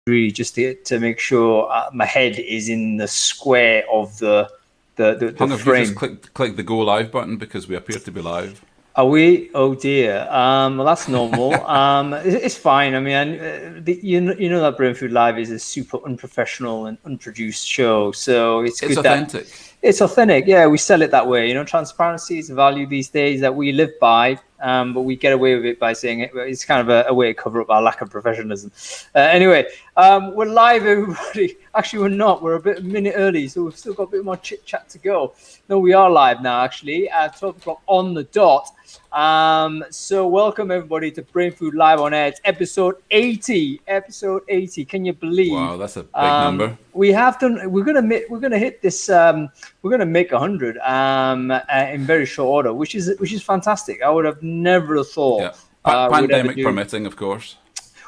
really just to make sure my head is in the square of the frame. You just click the go live button because we appear to be live. Are we? Oh dear. Well, that's normal. It's fine. I mean, you know that Brainfood Live is a super unprofessional and unproduced show, so it's good authentic. It's authentic. Yeah, we sell it that way. You know, transparency is a value these days that we live by, but we get away with it by saying it's kind of a way to cover up our lack of professionalism. Anyway, we're live, everybody. Actually, we're not. We're a minute early, so we've still got a bit more chit chat to go. No, we are live now, actually, at 12 o'clock on the dot. So welcome everybody to Brainfood Live on Air. It's episode 80. Episode 80. Can you believe? Wow, that's a big number. We have done. We're gonna hit this. We're gonna make 100 in very short order, which is fantastic. I would have never thought. Yeah. Pandemic permitting, of course.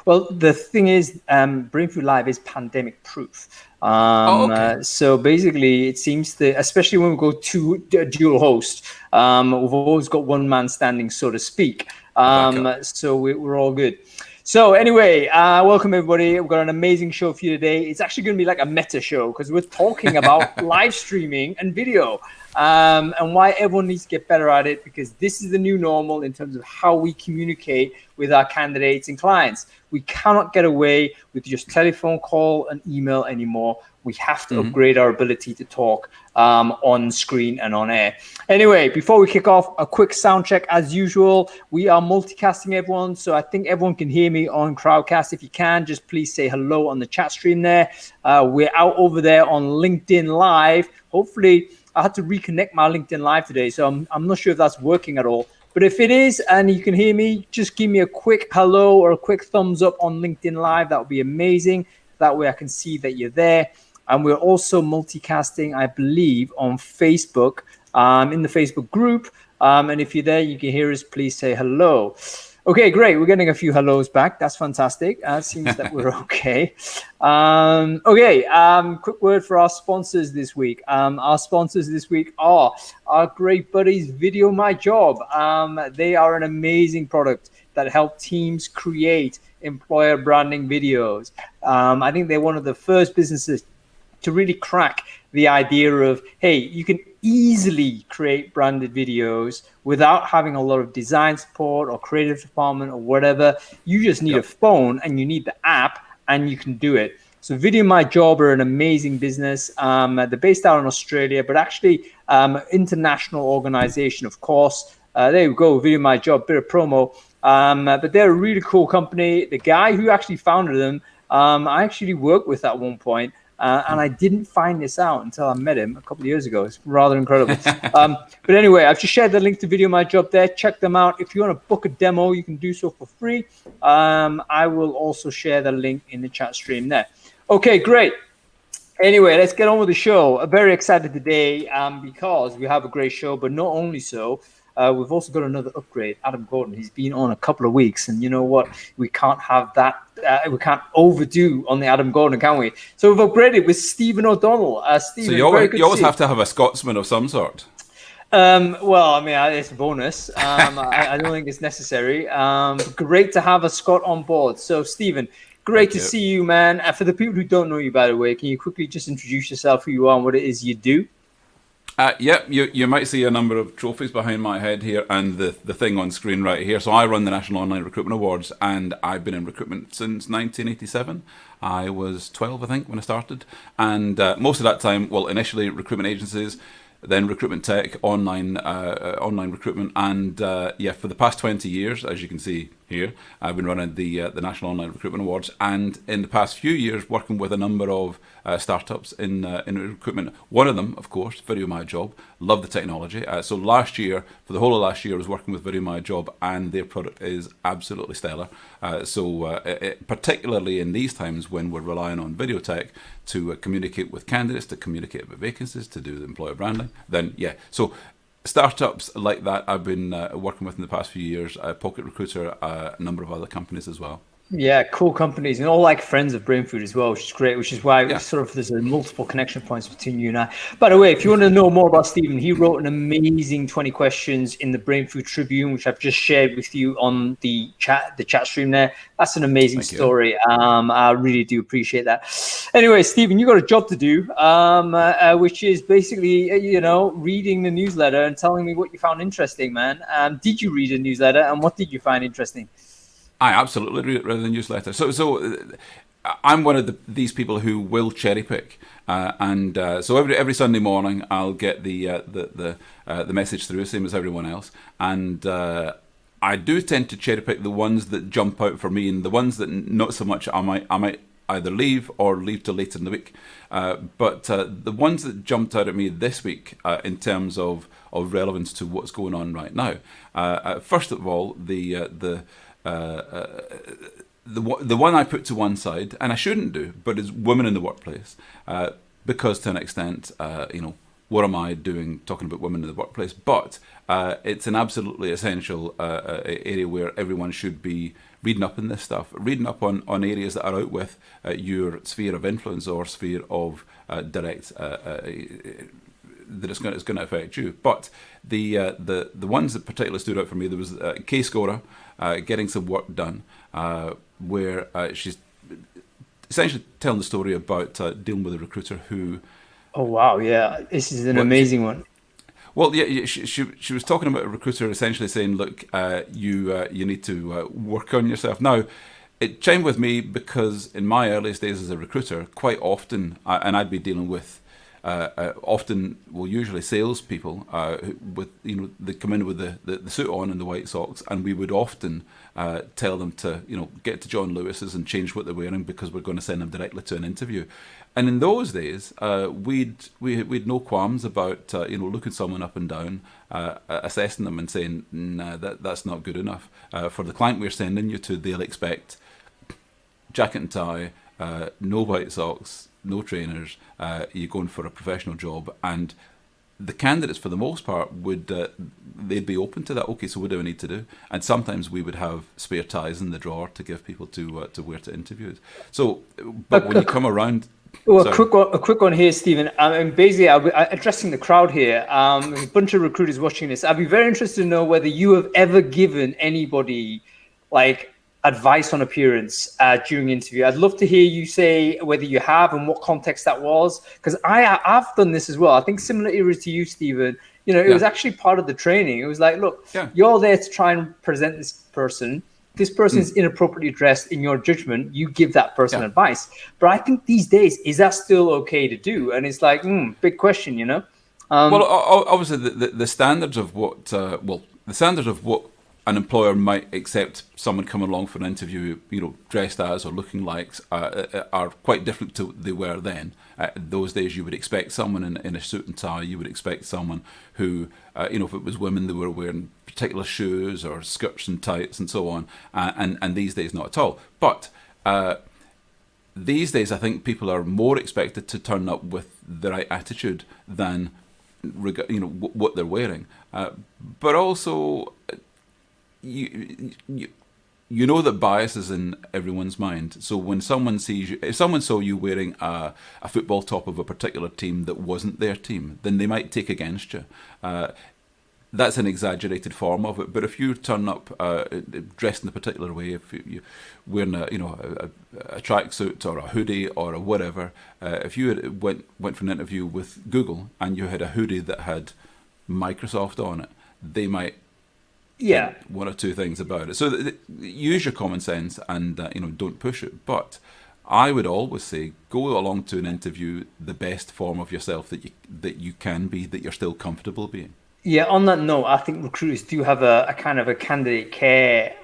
Well, the thing is, Brainfood Live is pandemic proof. Okay. So basically, it seems that, especially when we go to dual host, we've always got one man standing, so to speak. So we're all good. So anyway, welcome everybody. We've got an amazing show for you today. It's actually going to be like a meta show because we're talking about live streaming and video. And why everyone needs to get better at it, because this is the new normal in terms of how we communicate with our candidates and clients. We cannot get away with just telephone call and email anymore. We have to upgrade our ability to talk on screen and on air. Anyway, before we kick off, a quick sound check as usual. We are multicasting everyone, so I think everyone can hear me on Crowdcast. If you can, just please say hello on the chat stream there. We're out over there on LinkedIn Live. Hopefully, I had to reconnect my LinkedIn Live today, so I'm not sure if that's working at all. But if it is and you can hear me, just give me a quick hello or a quick thumbs up on LinkedIn Live. That would be amazing. That way I can see that you're there. And we're also multicasting, I believe, on Facebook, in the Facebook group. And if you're there, you can hear us, please say hello. Okay, great. We're getting a few hellos back. That's fantastic. It seems that we're okay. Quick word for our sponsors this week. Our sponsors this week are our great buddies, VideoMyJob. They are an amazing product that help teams create employer branding videos. I think they're one of the first businesses to really crack the idea of, hey, you can easily create branded videos without having a lot of design support or creative department or whatever. You just need a phone and you need the app and you can do it. So VideoMyJob are an amazing business. They're based out in Australia, but actually international organization, of course. There you go, VideoMyJob, bit of promo. But they're a really cool company. The guy who actually founded them, I actually worked with at one point. And I didn't find this out until I met him a couple of years ago. It's rather incredible. But anyway, I've just shared the link to VideoMyJob there. Check them out. If you want to book a demo, you can do so for free. I will also share the link in the chat stream there. Okay, great. Anyway, let's get on with the show. I'm very excited today because we have a great show, but not only so, we've also got another upgrade, Adam Gordon. He's been on a couple of weeks, and you know what? We can't have that. We can't overdo on the Adam Gordon, can we? So we've upgraded with Stephen O'Donnell. Stephen, so you always have to have a Scotsman of some sort. Well, I mean, it's a bonus. I don't think it's necessary. Great to have a Scot on board. So, Stephen, great to see you, man. For the people who don't know you, by the way, can you quickly just introduce yourself, who you are, and what it is you do? You might see a number of trophies behind my head here and the thing on screen right here. So I run the National Online Recruitment Awards, and I've been in recruitment since 1987. I was 12, I think, when I started. And most of that time, well, initially recruitment agencies, then recruitment tech, online recruitment. And for the past 20 years, as you can see here, I've been running the National Online Recruitment Awards, and in the past few years working with a number of startups in recruitment. One of them, of course, VideoMyJob. Love the technology. So last year, for the whole of last year, I was working with VideoMyJob, and their product is absolutely stellar. Particularly in these times when we're relying on video tech to communicate with candidates, to communicate about vacancies, to do the employer branding, then so startups like that I've been working with in the past few years, Pocket Recruiter, a number of other companies as well. Yeah, cool companies and all like friends of Brainfood as well, which is great, which is why Yeah. sort of there's a multiple connection points between you and I. By the way, if you want to know more about Stephen, he wrote an amazing 20 questions in the Brainfood Tribune, which I've just shared with you on the chat stream there. That's an amazing Thank you. story. I really do appreciate that. Anyway, Stephen, you got a job to do, which is basically, reading the newsletter and telling me what you found interesting, man. Did you read a newsletter and what did you find interesting? I absolutely read the newsletter. So I'm one of these people who will cherry pick, and so every Sunday morning I'll get the message through, same as everyone else, and I do tend to cherry pick the ones that jump out for me, and the ones that not so much I might either leave or leave till later in the week. But the ones that jumped out at me this week in terms of relevance to what's going on right now. First of all, the one I put to one side, and I shouldn't do, but is women in the workplace, because to an extent, what am I doing talking about women in the workplace? But it's an absolutely essential area where everyone should be reading up in this stuff, reading up on areas that are out with your sphere of influence or sphere of direct that it's going to affect you. But the ones that particularly stood out for me, there was K-Scorer, getting some work done, where she's essentially telling the story about dealing with a recruiter who. Oh wow, yeah, this is an amazing one. Well, yeah, she was talking about a recruiter essentially saying, look, you need to work on yourself. Now, it chimed with me because in my earliest days as a recruiter, quite often, and I'd be dealing with usually salespeople with they come in with the suit on and the white socks, and we would often tell them to get to John Lewis's and change what they're wearing because we're going to send them directly to an interview. And in those days, we'd no qualms about looking someone up and down, assessing them and saying, nah, that's not good enough for the client we're sending you to. They'll expect jacket and tie, no white socks, no trainers, you're going for a professional job. And the candidates, for the most part, would they'd be open to that. Okay, so what do I need to do? And sometimes we would have spare ties in the drawer to give people to wear to interviews. So, but when you come around... Well, a quick one here, Stephen. Basically, I'll be addressing the crowd here. There's a bunch of recruiters watching this. I'd be very interested to know whether you have ever given anybody like advice on appearance during interview. I'd love to hear you say whether you have and what context that was, because I've done this as well. I think similar to you, Stephen. It was actually part of the training. It was like, look, you're there to try and present this person. This person is inappropriately dressed in your judgment. You give that person advice. But I think these days, is that still okay to do? And it's like, big question, well, obviously, the standards of what an employer might accept someone coming along for an interview, dressed as or looking like, are quite different to they were then. Those days, you would expect someone in a suit and tie. You would expect someone who, if it was women, they were wearing particular shoes or skirts and tights and so on. And these days, not at all. But these days, I think people are more expected to turn up with the right attitude than, what they're wearing. But also, you know that bias is in everyone's mind. So when someone sees you, if someone saw you wearing a football top of a particular team that wasn't their team, then they might take against you. That's an exaggerated form of it. But if you turn up dressed in a particular way, if you wearing a tracksuit or a hoodie or a whatever, if you went for an interview with Google and you had a hoodie that had Microsoft on it, they might one or two things about it. So use your common sense and don't push it. But I would always say go along to an interview the best form of yourself that you can be, that you're still comfortable being. Yeah, on that note, I think recruiters do have a kind of a candidate care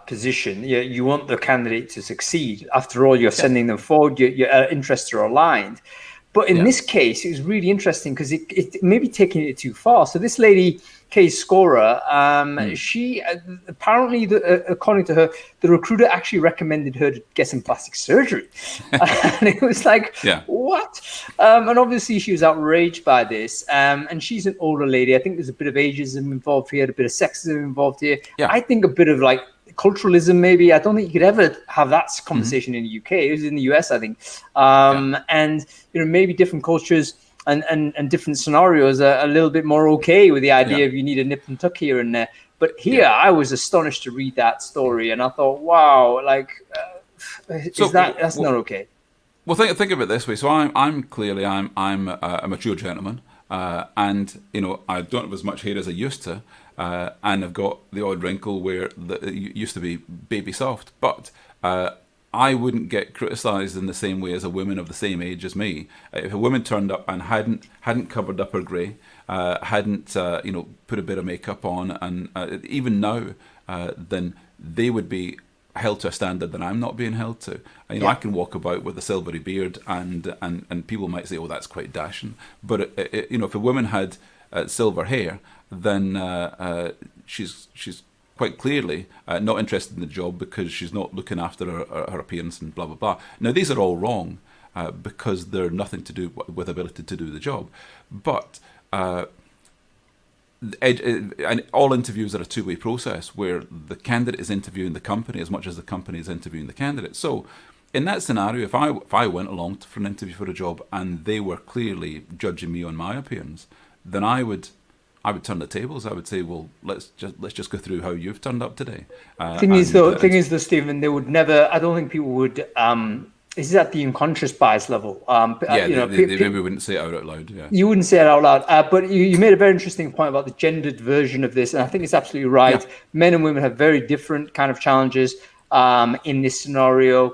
position. You want the candidate to succeed. After all, you're sending them forward, your interests are aligned. But in this case, it was really interesting because it may be taking it too far. So this lady, K-Scorer, she apparently, according to her, the recruiter actually recommended her to get some plastic surgery. And it was like, what? And obviously she was outraged by this. And she's an older lady. I think there's a bit of ageism involved here, a bit of sexism involved here. I think a bit of like culturalism, maybe. I don't think you could ever have that conversation in the UK. It was in the US, I think. And, maybe different cultures and different scenarios are a little bit more okay with the idea of you need a nip and tuck here and there. But here, I was astonished to read that story, and I thought, wow, like, that's not okay. Well, think of it this way. So I'm clearly a mature gentleman, and I don't have as much hair as I used to, and I've got the odd wrinkle where it used to be baby soft. But I wouldn't get criticised in the same way as a woman of the same age as me. If a woman turned up and hadn't covered up her grey, hadn't put a bit of makeup on, and even now, then they would be held to a standard that I'm not being held to. I can walk about with a silvery beard, and people might say, "Oh, that's quite dashing." But if a woman had silver hair, then she's quite clearly not interested in the job because she's not looking after her appearance and blah blah blah. Now these are all wrong because they're nothing to do with ability to do the job, but. And all interviews are a two-way process where the candidate is interviewing the company as much as the company is interviewing the candidate. So in that scenario, if I went along for an interview for a job and they were clearly judging me on my appearance, then I would turn the tables. I would say, well, let's just go through how you've turned up today. Thing is though, Stephen, they would never. I don't think people would. This is at the unconscious bias level. They maybe wouldn't say it out loud. Yeah, you wouldn't say it out loud. But you made a very interesting point about the gendered version of this, and I think it's absolutely right. Yeah. Men and women have very different kind of challenges in this scenario,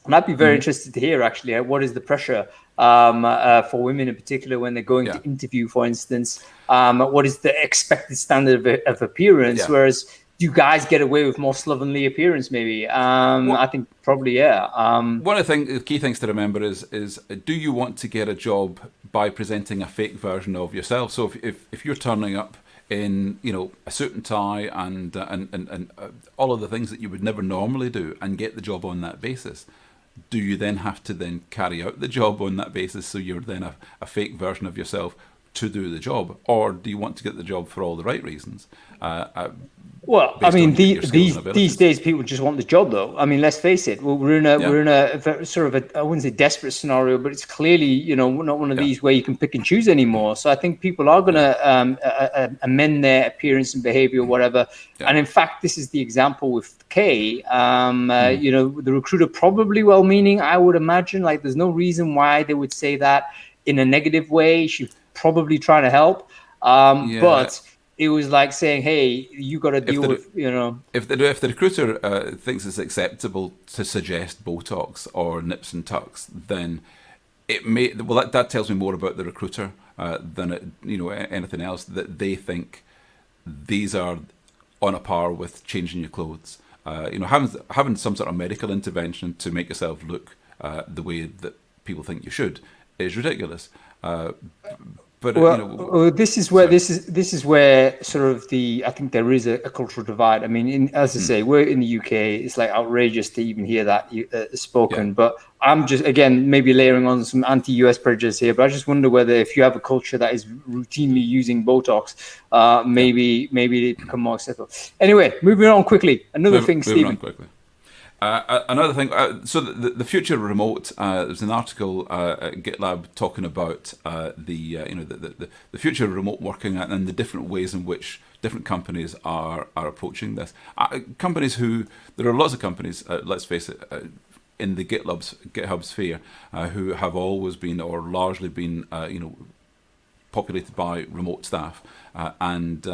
and I'd be very interested to hear actually what is the pressure for women in particular when they're going to interview, for instance. What is the expected standard of appearance? Yeah. Whereas you guys get away with more slovenly appearance, maybe. I think probably, one of the key things to remember is do you want to get a job by presenting a fake version of yourself? So if you're turning up in a suit and tie and all of the things that you would never normally do and get the job on that basis, do you then have to then carry out the job on that basis so you're then a fake version of yourself to do the job? Or do you want to get the job for all the right reasons? Well, I mean, these days people just want the job, though. I mean, let's face it. We're in a sort of I wouldn't say desperate scenario, but it's clearly not one of these where you can pick and choose anymore. So I think people are going to amend their appearance and behavior, or whatever. Yeah. And in fact, this is the example with Kay. The recruiter probably well-meaning, I would imagine. Like, there's no reason why they would say that in a negative way. She's probably trying to help, but. It was like saying, "Hey, you got to deal with, If the recruiter thinks it's acceptable to suggest Botox or nips and tucks, then it may. Well, that tells me more about the recruiter than anything else. That they think these are on a par with changing your clothes. Having some sort of medical intervention to make yourself look the way that people think you should is ridiculous." But this is where sort of I think there is a cultural divide. I mean, as I say, we're in the UK. It's like outrageous to even hear that spoken. Yeah. But I'm just again maybe layering on some anti-US prejudice here. But I just wonder whether if you have a culture that is routinely using Botox, maybe they become more acceptable. Anyway, moving on quickly. Another thing, Stephen. Another thing, so the future remote. There's an article at GitLab talking about the future of remote working and the different ways in which different companies are approaching this. There are lots of companies. Let's face it, in the GitHub sphere, who have always been or largely been populated by remote staff, and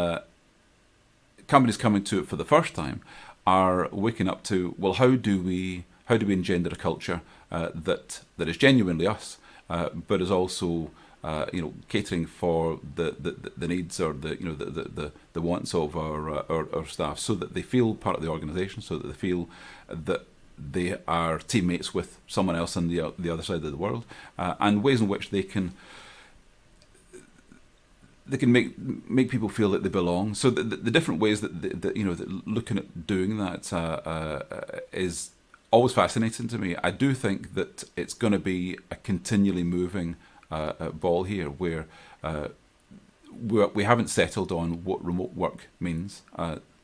companies coming to it for the first time are waking up to, well, how do we engender a culture that is genuinely us, but is also catering for the needs or the wants of our staff, so that they feel part of the organisation, so that they feel that they are teammates with someone else on the other side of the world, and ways in which they can make people feel that they belong. So the different ways that looking at doing that is always fascinating to me. I do think that it's going to be a continually moving ball here, where we haven't settled on what remote work means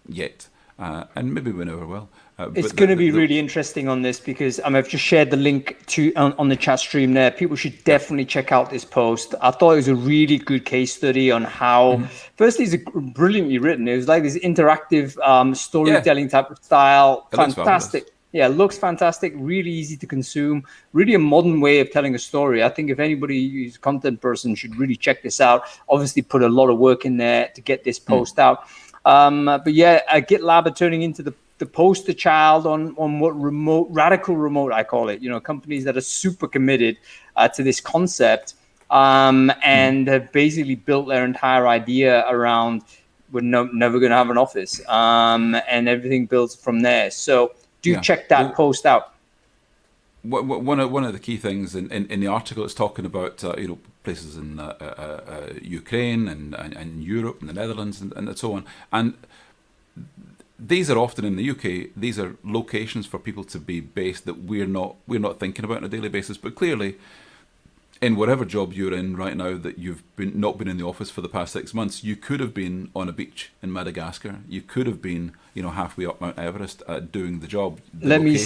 yet. and maybe we never will. It's going to be really interesting on this because I've just shared the link to on the chat stream there. People should definitely check out this post. I thought it was a really good case study on how, firstly, it's brilliantly written. It was like this interactive storytelling type of style. Fantastic. Yeah, looks fantastic, really easy to consume, really a modern way of telling a story. I think if anybody who's a content person should really check this out. Obviously put a lot of work in there to get this post out. But yeah, GitLab are turning into the poster child on what radical remote, I call it, companies that are super committed to this concept and have basically built their entire idea around we're never going to have an office and everything builds from there. So do check that post out. One of the key things in the article is talking about places in Ukraine and Europe and the Netherlands and so on, and these are often in the UK. These are locations for people to be based that we're not thinking about on a daily basis. But clearly, in whatever job you're in right now, that you've not been in the office for the past 6 months, you could have been on a beach in Madagascar. You could have been, halfway up Mount Everest doing the job. Let me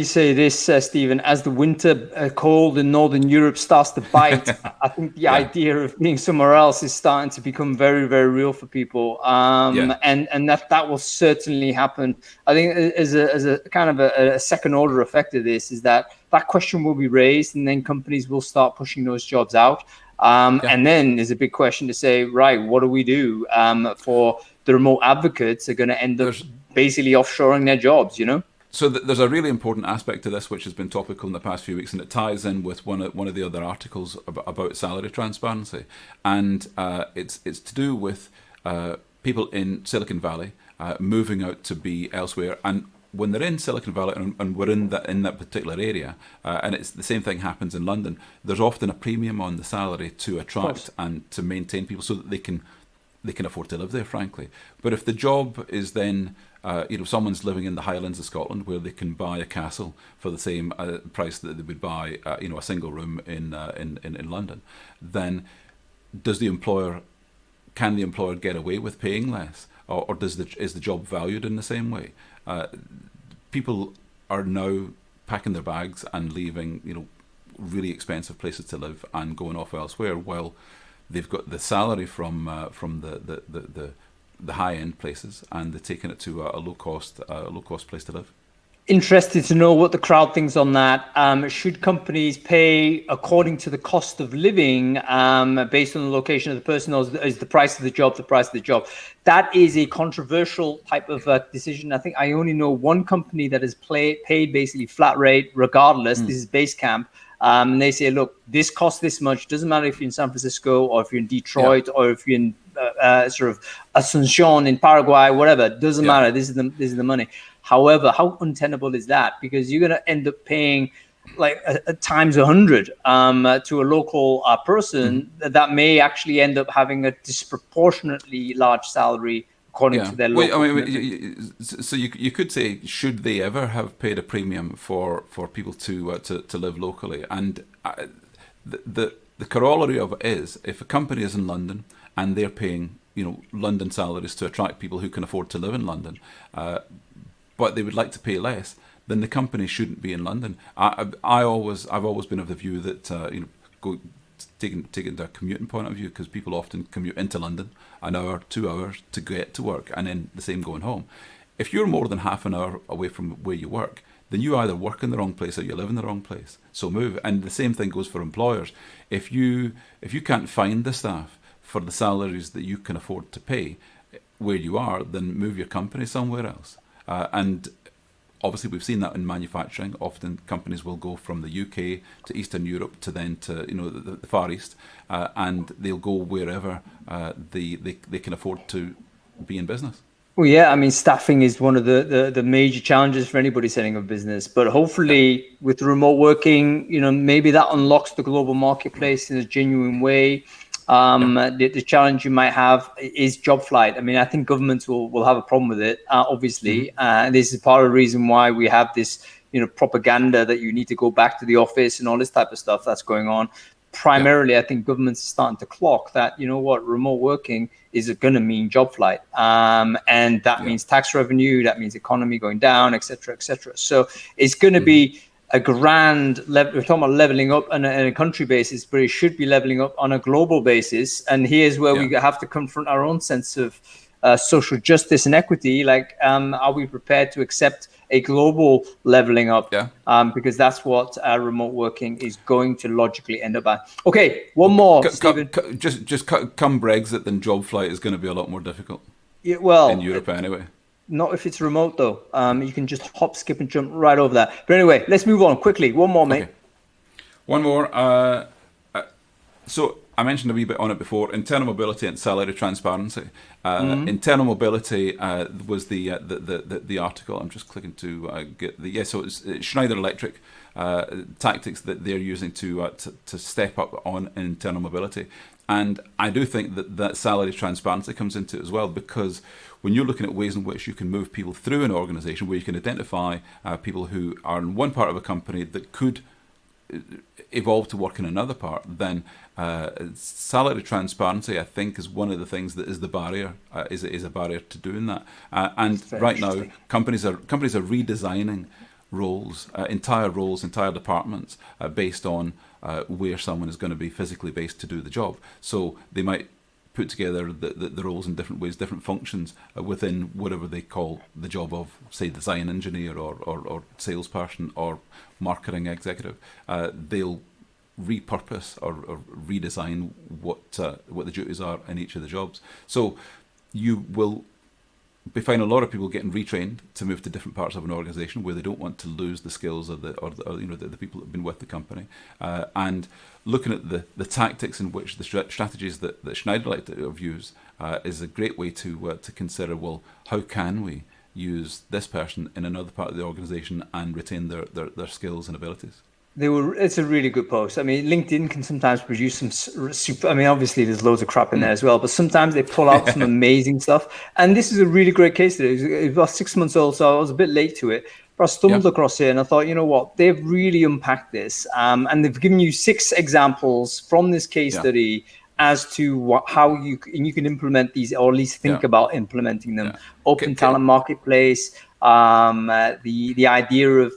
say this, Stephen. As the winter cold in Northern Europe starts to bite, I think the idea of being somewhere else is starting to become very, very real for people. And that will certainly happen. I think as a kind of a second order effect of this is that question will be raised, and then companies will start pushing those jobs out. And then there's a big question to say, right, what do we do for the remote advocates are going to end up basically offshoring their jobs, So there's a really important aspect to this which has been topical in the past few weeks, and it ties in with one of the other articles about salary transparency. And it's to do with people in Silicon Valley moving out to be elsewhere. And when they're in Silicon Valley and we're in that particular area, and it's the same thing happens in London, there's often a premium on the salary to attract and to maintain people so that they can afford to live there, frankly. But if the job is then, someone's living in the Highlands of Scotland where they can buy a castle for the same price that they would buy, a single room in London, then can the employer get away with paying less, or is the job valued in the same way? People are now packing their bags and leaving, really expensive places to live and going off elsewhere. While they've got the salary from the high end places, and they're taking it to a low cost place to live. Interested to know what the crowd thinks on that. Should companies pay according to the cost of living based on the location of the person, or is the price of the job the price of the job? That is a controversial type of decision. I think I only know one company that has paid basically flat rate regardless. This is Basecamp. And they say, look, this costs this much. Doesn't matter if you're in San Francisco or if you're in Detroit or if you're in sort of Asuncion in Paraguay, whatever. Doesn't matter. This is the money. However, how untenable is that? Because you're going to end up paying like times 100 to a local person that may actually end up having a disproportionately large salary according to their local. So you could say, should they ever have paid a premium for people to live locally? And the corollary of it is, if a company is in London and they're paying London salaries to attract people who can afford to live in London, but they would like to pay less, then the company shouldn't be in London. I've always been of the view that taking the commuting point of view, because people often commute into London an hour, 2 hours to get to work, and then the same going home. If you're more than half an hour away from where you work, then you either work in the wrong place or you live in the wrong place. So move. And the same thing goes for employers. If you can't find the staff for the salaries that you can afford to pay where you are, then move your company somewhere else. And obviously we've seen that in manufacturing. Often companies will go from the UK to Eastern Europe to then to the Far East, and they'll go wherever they can afford to be in business. Well, yeah, I mean, staffing is one of the major challenges for anybody setting up a business. But hopefully with remote working, maybe that unlocks the global marketplace in a genuine way. The challenge you might have is job flight. I mean, I think governments will have a problem with it, obviously. And this is part of the reason why we have this, propaganda that you need to go back to the office and all this type of stuff that's going on. primarily, I think governments are starting to clock that, you know what, remote working is going to mean job flight. And that means tax revenue, that means economy going down, et cetera, et cetera. So it's going to be a grand level. We're talking about leveling up on a country basis, but it should be leveling up on a global basis. And here's where we have to confront our own sense of social justice and equity. Like, are we prepared to accept a global leveling up? Because that's what remote working is going to logically end up at. Okay, one more, Stephen. Just come Brexit, then job flight is going to be a lot more difficult. Yeah, well, in Europe anyway. Not if it's remote, though. You can just hop, skip, and jump right over that. But anyway, let's move on quickly. One more, mate. Okay. One more. So I mentioned a wee bit on it before. Internal mobility and salary transparency. Internal mobility was the article. I'm just clicking to get the So it's Schneider Electric tactics that they're using to step up on internal mobility. And I do think that salary transparency comes into it as well, because when you're looking at ways in which you can move people through an organization, where you can identify people who are in one part of a company that could evolve to work in another part, then salary transparency, I think, is one of the things that is the barrier, is a barrier to doing that. And right now, companies are redesigning entire roles, entire departments, based on where someone is going to be physically based to do the job. So they might put together the roles in different ways, different functions within whatever they call the job of, say, design engineer or salesperson or marketing executive. They'll repurpose or redesign what the duties are in each of the jobs. So you will be finding a lot of people getting retrained to move to different parts of an organization where they don't want to lose the skills of the people that have been with the company, and looking at the tactics in which the strategies that Schneider Electric have used is a great way to consider, well, how can we use this person in another part of the organization and retain their skills and abilities? It's a really good post. I mean, LinkedIn can sometimes produce some super, I mean, obviously there's loads of crap in there as well, but sometimes they pull out some amazing stuff. And this is a really great case study. It was about 6 months old, so I was a bit late to it. But I stumbled across it and I thought, you know what, they've really unpacked this. And they've given you 6 examples from this case study as to how you can implement these, or at least think about implementing them. Open talent marketplace, the idea of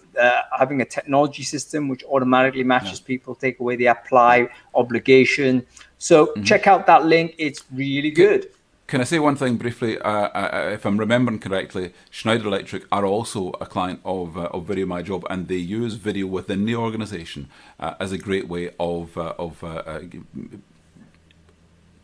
having a technology system which automatically matches people, take away the apply obligation. So check out that link. It's really good. Can I say one thing briefly? If I'm remembering correctly, Schneider Electric are also a client of VideoMyJob, and they use video within the organization as a great way of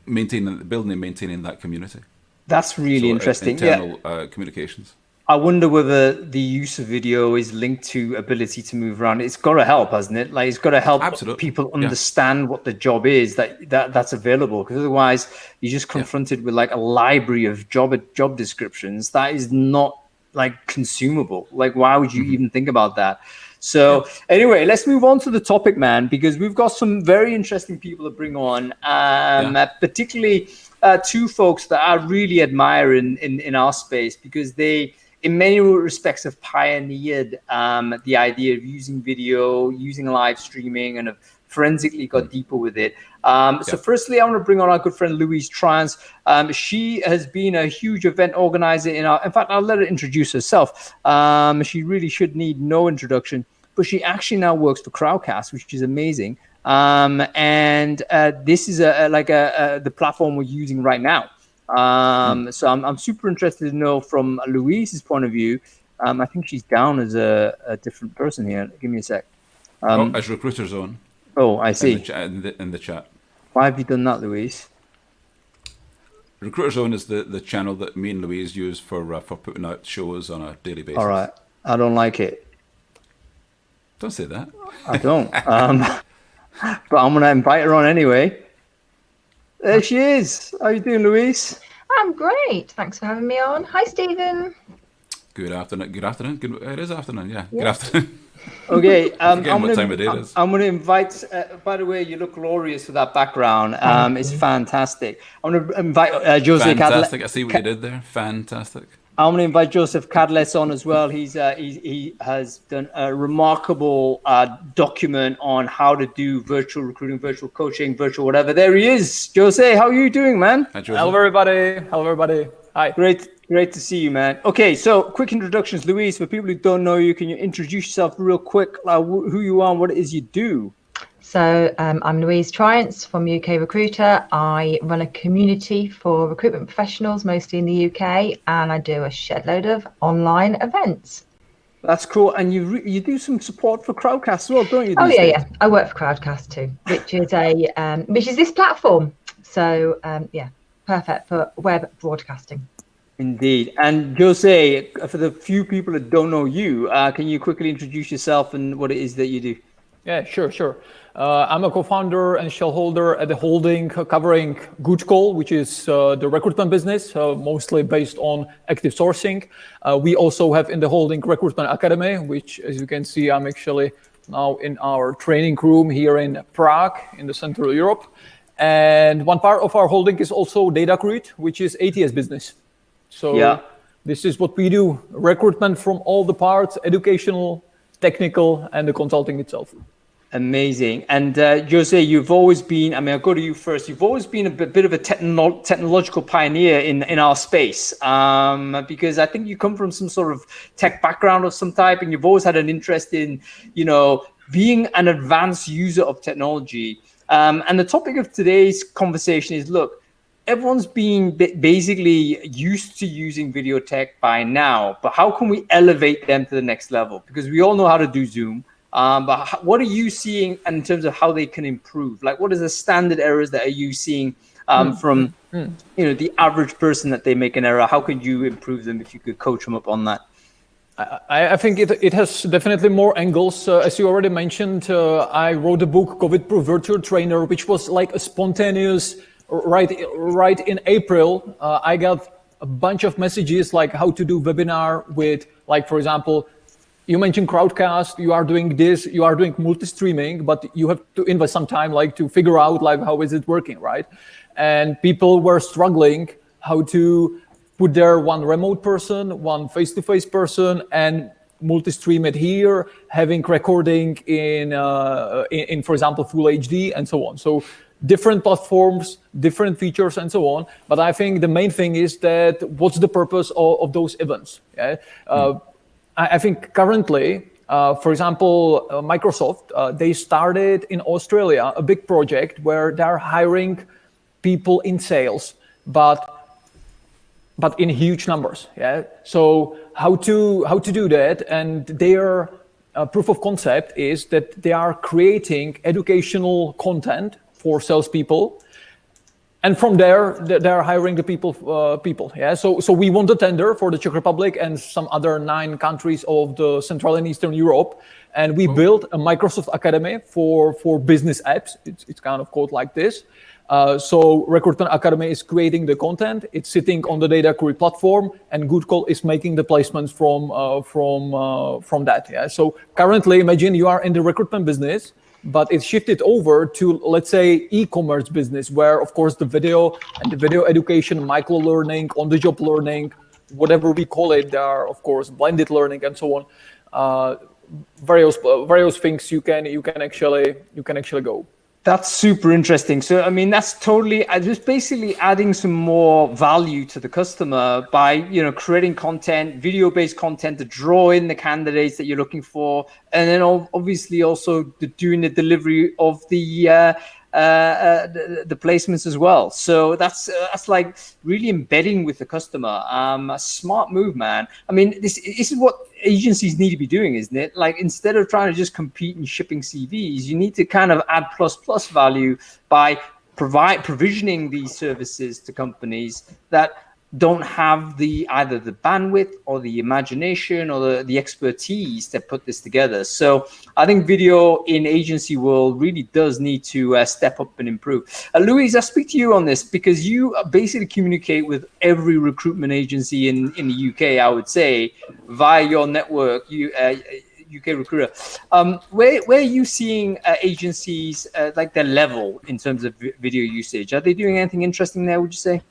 building and maintaining that community. That's really interesting. Internal communications. I wonder whether the use of video is linked to ability to move around. It's got to help, hasn't it? Like, it's got to help people understand what the job is that's available. Because otherwise, you're just confronted with like a library of job descriptions that is not like consumable. Like, why would you even think about that? So anyway, let's move on to the topic, man, because we've got some very interesting people to bring on, particularly 2 folks that I really admire in our space, because they, in many respects, have pioneered the idea of using video, using live streaming, and have forensically got deeper with it. So firstly, I want to bring on our good friend Louise Trian. She has been a huge event organizer in fact, I'll let her introduce herself. She really should need no introduction, but she actually now works for Crowdcast, which is amazing. And this is the platform we're using right now. So I'm super interested to know from Louise's point of view. I think she's down as a different person here. Give me a sec. As Recruiter Zone. Oh, I see. In the chat. Why have you done that, Louise? Recruiter Zone is the channel that me and Louise use for putting out shows on a daily basis. All right. I don't like it. Don't say that. I don't. But I'm going to invite her on anyway. There she is. How you doing, Louise? I'm great. Thanks for having me on. Hi, Stephen. Good afternoon. It is afternoon, yeah. Good afternoon. Okay. I'm what time of day it is. I'm going to invite, by the way, you look glorious with that background. It's fantastic. I'm going to invite Jose Kadlec. Fantastic. I see what you did there. Fantastic. I'm going to invite Joseph Kadlec on as well. He has done a remarkable document on how to do virtual recruiting, virtual coaching, virtual whatever. There he is. Jose, how are you doing, man? Hi, Joseph. Hello, everybody. Hello, everybody. Hi. Great to see you, man. Okay, so quick introductions. Louise, for people who don't know you, can you introduce yourself real quick, who you are and what it is you do? So I'm Louise Trian from UK Recruiter. I run a community for recruitment professionals, mostly in the UK, and I do a shed load of online events. That's cool. And you do some support for Crowdcast as well, don't you? Oh yeah. I work for Crowdcast too, which is this platform. So yeah, perfect for web broadcasting. Indeed. And Jose, for the few people that don't know you, can you quickly introduce yourself and what it is that you do? Yeah, sure. I'm a co-founder and shareholder at the holding covering Viirtual, which is the recruitment business, mostly based on active sourcing. We also have in the holding Recruitment Academy, which, as you can see, I'm actually now in our training room here in Prague, in the Central Europe. And one part of our holding is also DataCruit, which is ATS business. So This is what we do, recruitment from all the parts, educational, technical, and the consulting itself. Amazing. And Jose, you've always been, I'll go to you first. You've always been a bit of a technological pioneer in our space, because I think you come from some sort of tech background of some type, and you've always had an interest in, being an advanced user of technology. And the topic of today's conversation is, look, everyone's been basically used to using video tech by now, but how can we elevate them to the next level? Because we all know how to do Zoom. But what are you seeing in terms of how they can improve? Like, what is the standard errors that are you seeing from the average person that they make an error? How could you improve them if you could coach them up on that? I think it has definitely more angles. As you already mentioned, I wrote a book, COVID-Proof Virtual Trainer, which was like a spontaneous, right in April. I got a bunch of messages like how to do webinar with, like, for example, you mentioned Crowdcast, you are doing this, you are doing multi-streaming, but you have to invest some time to figure out how is it working, right? And people were struggling how to put there one remote person, one face-to-face person, and multi-stream it here, having recording in for example, full HD and so on. So different platforms, different features and so on. But I think the main thing is that what's the purpose of those events? Yeah? I think currently, for example, Microsoft, they started in Australia a big project where they're hiring people in sales, but in huge numbers. Yeah. So how to do that? And their proof of concept is that they are creating educational content for salespeople. And from there, they're hiring the people. Yeah. So we won the tender for the Czech Republic and some other 9 countries of the Central and Eastern Europe, and we built a Microsoft Academy for business apps. It's kind of called like this. So Recruitment Academy is creating the content. It's sitting on the DataCruit platform, and Viirtual is making the placements from that. Yeah. So currently, imagine you are in the recruitment business, but it's shifted over to, let's say, e-commerce business, where, of course, the video and the video education, micro-learning, on-the-job learning, whatever we call it, there are, of course, blended learning and so on. Various things you can actually go. That's super interesting. So, that's totally just basically adding some more value to the customer by, creating content, video-based content to draw in the candidates that you're looking for, and then obviously also doing the delivery of the placements as well. So that's like really embedding with the customer. A smart move, man. This is what agencies need to be doing, isn't it? Like, instead of trying to just compete and shipping CVs, you need to kind of add plus value by provisioning these services to companies that don't have either the bandwidth or the imagination or the expertise to put this together. So I think video in agency world really does need to step up and improve. Louise, I speak to you on this because you basically communicate with every recruitment agency in the UK, I would say, via your network, UK Recruiter. Where are you seeing agencies like their level in terms of video usage? Are they doing anything interesting there, would you say?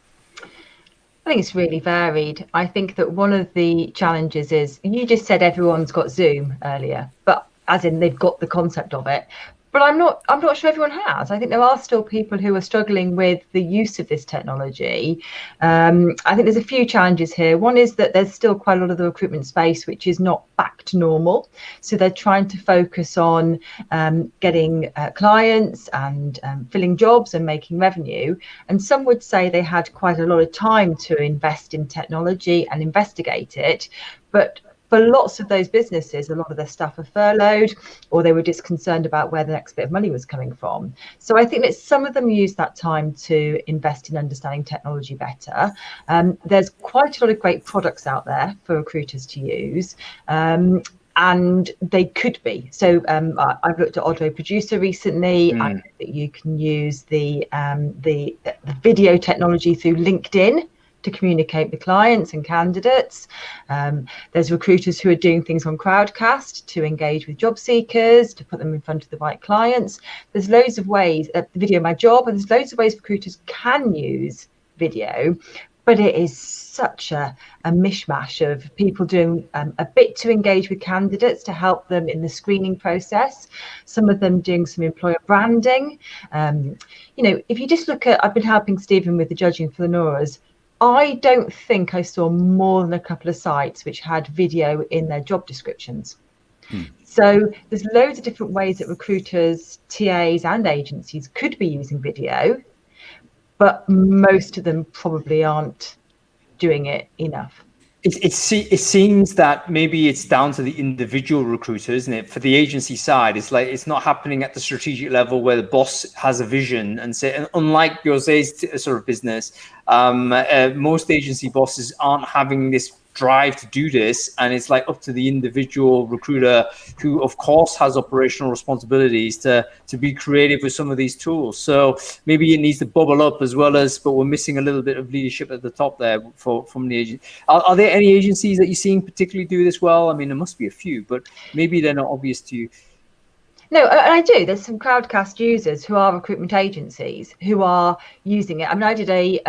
I think it's really varied. I think that one of the challenges is, you just said everyone's got Zoom earlier, but as in they've got the concept of it. But I'm not sure everyone has. I think there are still people who are struggling with the use of this technology. I think there's a few challenges here. One is that there's still quite a lot of the recruitment space which is not back to normal. So they're trying to focus on getting clients and filling jobs and making revenue. And some would say they had quite a lot of time to invest in technology and investigate it. But for lots of those businesses, a lot of their staff are furloughed, or they were just concerned about where the next bit of money was coming from. So I think that some of them use that time to invest in understanding technology better. There's quite a lot of great products out there for recruiters to use. And they could be. So I've looked at Odro Producer recently. I know that you can use the video technology through LinkedIn to communicate with clients and candidates. There's recruiters who are doing things on Crowdcast to engage with job seekers, to put them in front of the right clients. There's loads of ways, VideoMyJob, and there's loads of ways recruiters can use video, but it is such a mishmash of people doing a bit to engage with candidates to help them in the screening process. Some of them doing some employer branding. If you just look at, I've been helping Stephen with the judging for the Noras. I don't think I saw more than a couple of sites which had video in their job descriptions. So there's loads of different ways that recruiters, TAs and agencies could be using video, but most of them probably aren't doing it enough. It seems that maybe it's down to the individual recruiter, isn't it? For the agency side, it's like it's not happening at the strategic level where the boss has a vision and say, and unlike Jose's sort of business, most agency bosses aren't having this drive to do this, and it's like up to the individual recruiter, who of course has operational responsibilities to be creative with some of these tools. So maybe it needs to bubble up as well as, but we're missing a little bit of leadership at the top there from the agent. Are there any agencies that you're seeing particularly do this well? I mean, there must be a few, but maybe they're not obvious to you. No, I do. There's some Crowdcast users who are recruitment agencies who are using it. I mean, I did a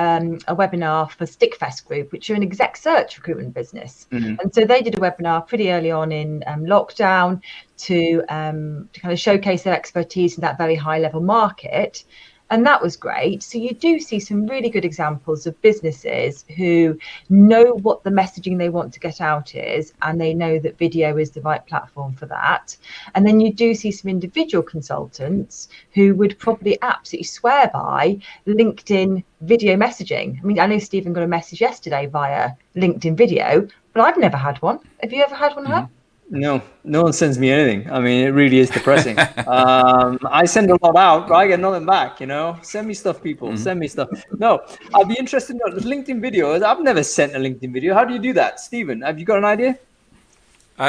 webinar for Stickfest Group, which are an exec search recruitment business. And so they did a webinar pretty early on in lockdown to kind of showcase their expertise in that very high level market. And that was great. So you do see some really good examples of businesses who know what the messaging they want to get out is, and they know that video is the right platform for that. And then you do see some individual consultants who would probably absolutely swear by LinkedIn video messaging. I mean, I know Stephen got a message yesterday via LinkedIn video, but I've never had one. Have you ever had one, Herb? No one sends me anything. I mean, it really is depressing. I send a lot out, but I get nothing back, Send me stuff, people. Send me stuff. No, I'd be interested in LinkedIn videos. I've never sent a LinkedIn video. How do you do that? Stephen, have you got an idea?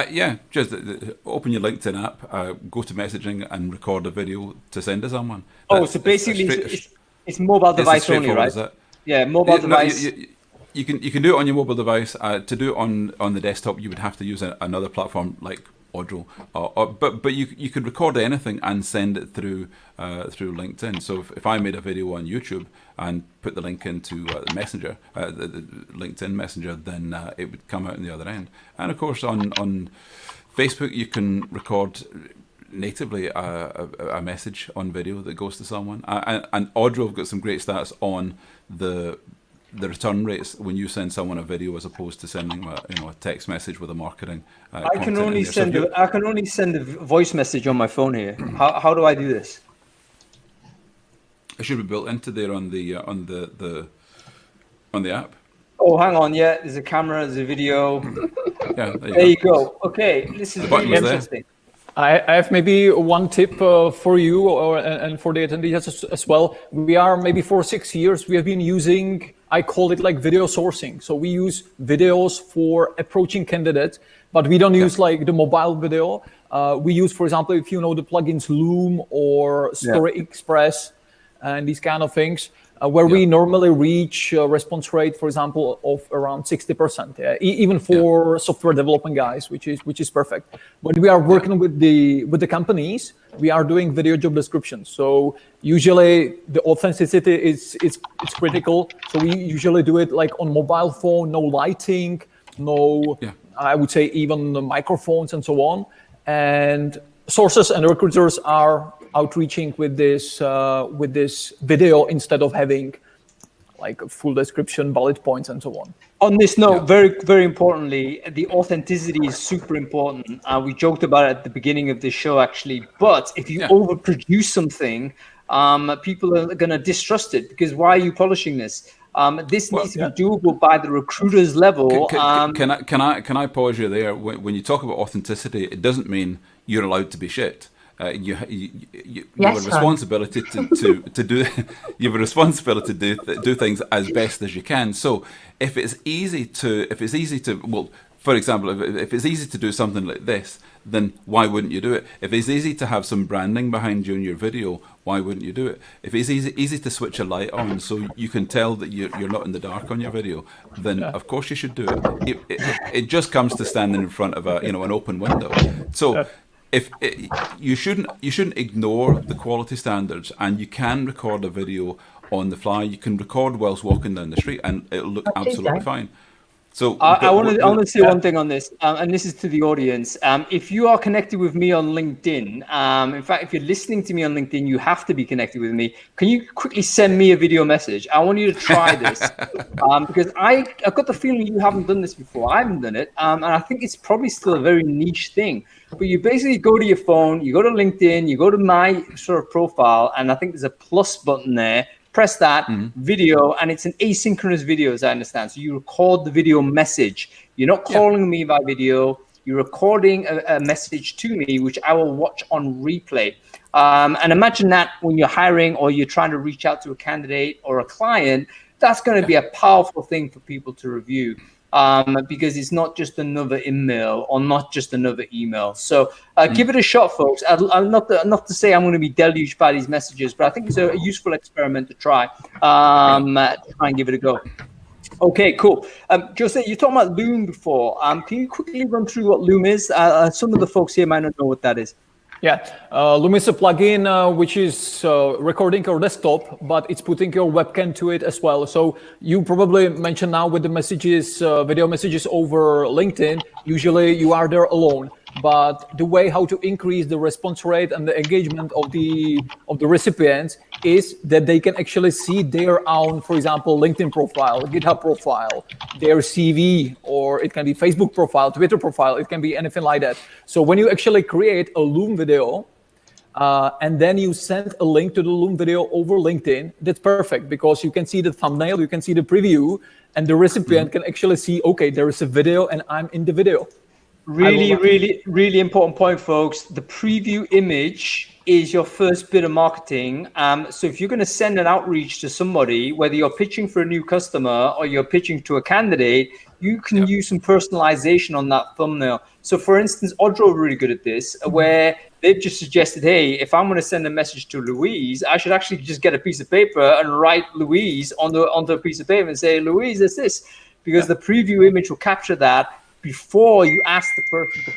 Yeah, just open your LinkedIn app, go to messaging and record a video to send to someone. So basically it's mobile device only, right? Yeah, mobile device. You can do it on your mobile device. To do it on the desktop, you would have to use another platform like Odro, but you could record anything and send it through LinkedIn. So if I made a video on YouTube and put the link into the Messenger, the LinkedIn Messenger, then it would come out on the other end. And of course on Facebook, you can record natively a message on video that goes to someone. And Odro have got some great stats on the return rates when you send someone a video as opposed to sending a text message with a marketing. I can only send a voice message on my phone here. How do I do this? It should be built into there on the app. Oh, hang on. Yeah, there's a camera, there's a video. Yeah, there you go. Okay, this is really interesting. I have maybe one tip for you and for the attendees as well. We are maybe for 6 years, we have been using, I call it like video sourcing. So we use videos for approaching candidates, but we don't use like the mobile video. We use, for example, if you know the plugins Loom or Story Express and these kind of things. where we normally reach a response rate, for example, of around 60%. Even for software development guys, which is perfect. When we are working with the companies, we are doing video job descriptions. So usually the authenticity is critical. So we usually do it like on mobile phone, no lighting, no, I would say even the microphones and so on. And sources and recruiters are outreaching with this video instead of having like a full description, bullet points, and so on. On this note, very, very importantly, the authenticity is super important. We joked about it at the beginning of the show, actually. But if you overproduce something, people are going to distrust it, because why are you polishing this? This needs to be doable by the recruiter's level. Can I pause you there? When you talk about authenticity, it doesn't mean you're allowed to be shit. You have a responsibility to do. You have a responsibility to do things as best as you can. So if it's easy to, well, for example, if it's easy to do something like this, then why wouldn't you do it? If it's easy to have some branding behind you in your video, why wouldn't you do it? If it's easy to switch a light on so you can tell that you're not in the dark on your video, then of course you should do it. It just comes to standing in front of an open window. So. You shouldn't ignore the quality standards, and you can record a video on the fly. You can record whilst walking down the street, and it'll look absolutely fine. So I want to say one thing on this, and this is to the audience. If you are connected with me on LinkedIn, in fact, if you're listening to me on LinkedIn, you have to be connected with me. Can you quickly send me a video message? I want you to try this, because I've got the feeling you haven't done this before. I haven't done it, and I think it's probably still a very niche thing. But you basically go to your phone, you go to LinkedIn, you go to my sort of profile, and I think there's a plus button there. Press that video, and it's an asynchronous video, as I understand. So you record the video message. You're not calling me by video. You're recording a message to me, which I will watch on replay. And imagine that when you're hiring or you're trying to reach out to a candidate or a client, that's going to be a powerful thing for people to review. Because it's not just another email or not just another email. So give it a shot, folks. I'm not to say I'm going to be deluged by these messages, but I think it's a useful experiment to try. Try and give it a go. Okay, cool. Jose, you talked about Loom before. Can you quickly run through what Loom is? Some of the folks here might not know what that is. Yeah, Loom is a plugin which is recording your desktop, but it's putting your webcam to it as well. So you probably mentioned now with the messages, video messages over LinkedIn, usually you are there alone. But the way how to increase the response rate and the engagement of the recipients is that they can actually see their own, for example, LinkedIn profile, GitHub profile, their CV, or it can be Facebook profile, Twitter profile, it can be anything like that. So when you actually create a Loom video, and then you send a link to the Loom video over LinkedIn, that's perfect, because you can see the thumbnail, you can see the preview, and the recipient can actually see, okay, there is a video and I'm in the video. Really important point, folks. The preview image is your first bit of marketing. So if you're going to send an outreach to somebody, whether you're pitching for a new customer or you're pitching to a candidate, you can use some personalization on that thumbnail. So for instance, Odro are really good at this, where they've just suggested, hey, if I'm going to send a message to Louise, I should actually just get a piece of paper and write Louise onto a piece of paper and say, Louise, it's this, because the preview image will capture that before you ask the person to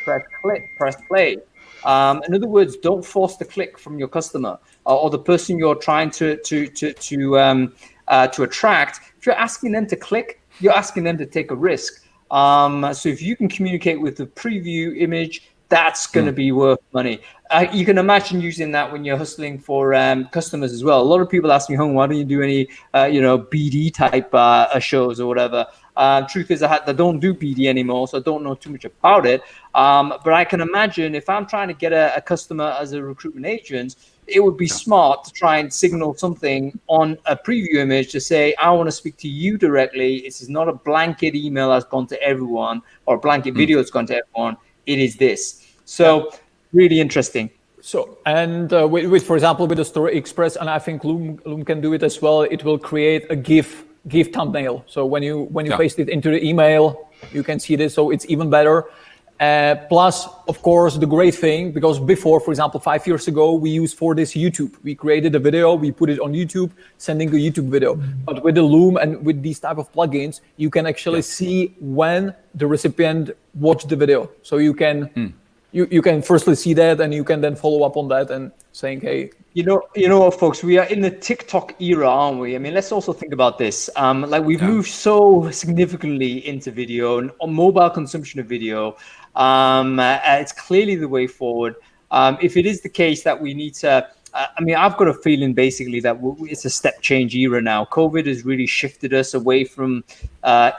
press play. In other words, don't force the click from your customer or the person you're trying to attract. If you're asking them to click, you're asking them to take a risk. So if you can communicate with the preview image, that's going to be worth money. You can imagine using that when you're hustling for customers as well. A lot of people ask me, why don't you do any, BD type shows or whatever? Truth is, I don't do BD anymore, so I don't know too much about it. But I can imagine if I'm trying to get a customer as a recruitment agent, it would be smart to try and signal something on a preview image to say, I want to speak to you directly. This is not a blanket email that's gone to everyone or a blanket video that's gone to everyone. It is this. So really interesting. So, and with for example, with the Story Express, and I think Loom can do it as well, it will create a GIF thumbnail. So when you paste it into the email, you can see this. So it's even better. Plus, of course, the great thing, because before, for example, 5 years ago, we used for this YouTube. We created a video, we put it on YouTube, sending a YouTube video. But with the Loom and with these type of plugins, you can actually see when the recipient watched the video. So you can you can firstly see that, and you can then follow up on that and saying, hey. You know what, folks, we are in the TikTok era, aren't we? I mean, let's also think about this. Like we've moved so significantly into video and on mobile consumption of video. It's clearly the way forward. If it is the case that we need to, I mean, I've got a feeling basically that it's a step change era now. COVID has really shifted us away from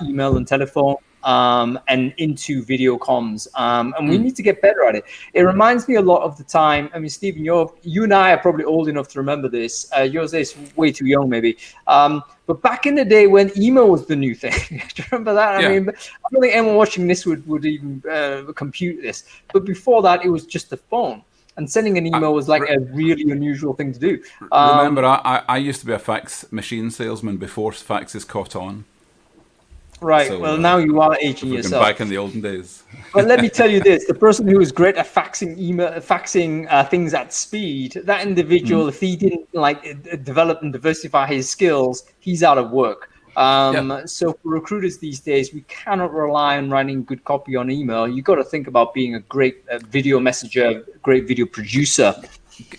email and telephone. And into video comms, and we need to get better at it. It reminds me a lot of the time. I mean, Stephen, you and I are probably old enough to remember this. Yours is way too young, maybe. But back in the day when email was the new thing, do you remember that? I mean, I don't think anyone watching this would even compute this. But before that, it was just a phone. And sending an email was like a really unusual thing to do. Remember, I used to be a fax machine salesman before faxes caught on. Right. So, well, now you are aging yourself. Back in the olden days. But let me tell you this: the person who was great at faxing things at speed, that individual, if he didn't develop and diversify his skills, he's out of work. So for recruiters these days, we cannot rely on writing good copy on email. You got to think about being a great video messenger, great video producer.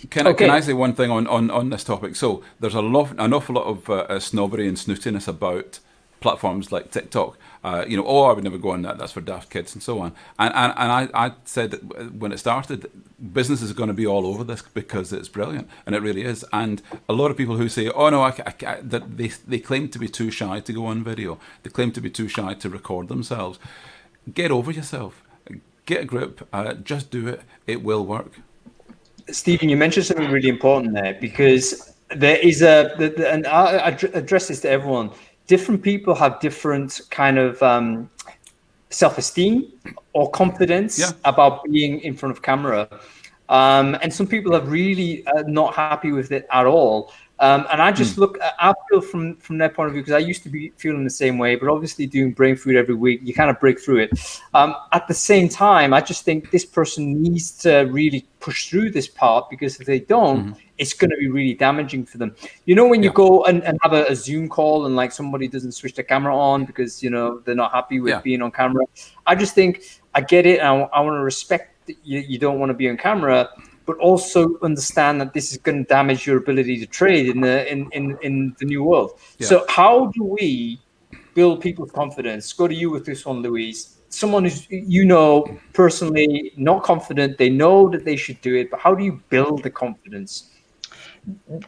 Can I say one thing on this topic? So there's an awful lot of snobbery and snootiness about platforms like TikTok, I would never go on that. That's for daft kids and so on. And I said that when it started, business is going to be all over this because it's brilliant, and it really is. And a lot of people who say, "Oh no, that they claim to be too shy to go on video. They claim to be too shy to record themselves." Get over yourself. Get a grip. Just do it. It will work. Stephen, you mentioned something really important there, because there is and I address this to everyone. Different people have different kind of self-esteem or confidence about being in front of camera. And some people are really not happy with it at all. And I just I feel from their point of view, because I used to be feeling the same way, but obviously doing Brainfood every week, you kind of break through it. At the same time, I just think this person needs to really push through this part, because if they don't, it's going to be really damaging for them. You know, when you go and have a Zoom call and like somebody doesn't switch the camera on because, they're not happy with being on camera. I just think I get it. And I want to respect that you don't want to be on camera, but also understand that this is going to damage your ability to trade in the new world. Yeah. So how do we build people's confidence? Go to you with this one, Louise. Someone who's, personally not confident, they know that they should do it, but how do you build the confidence?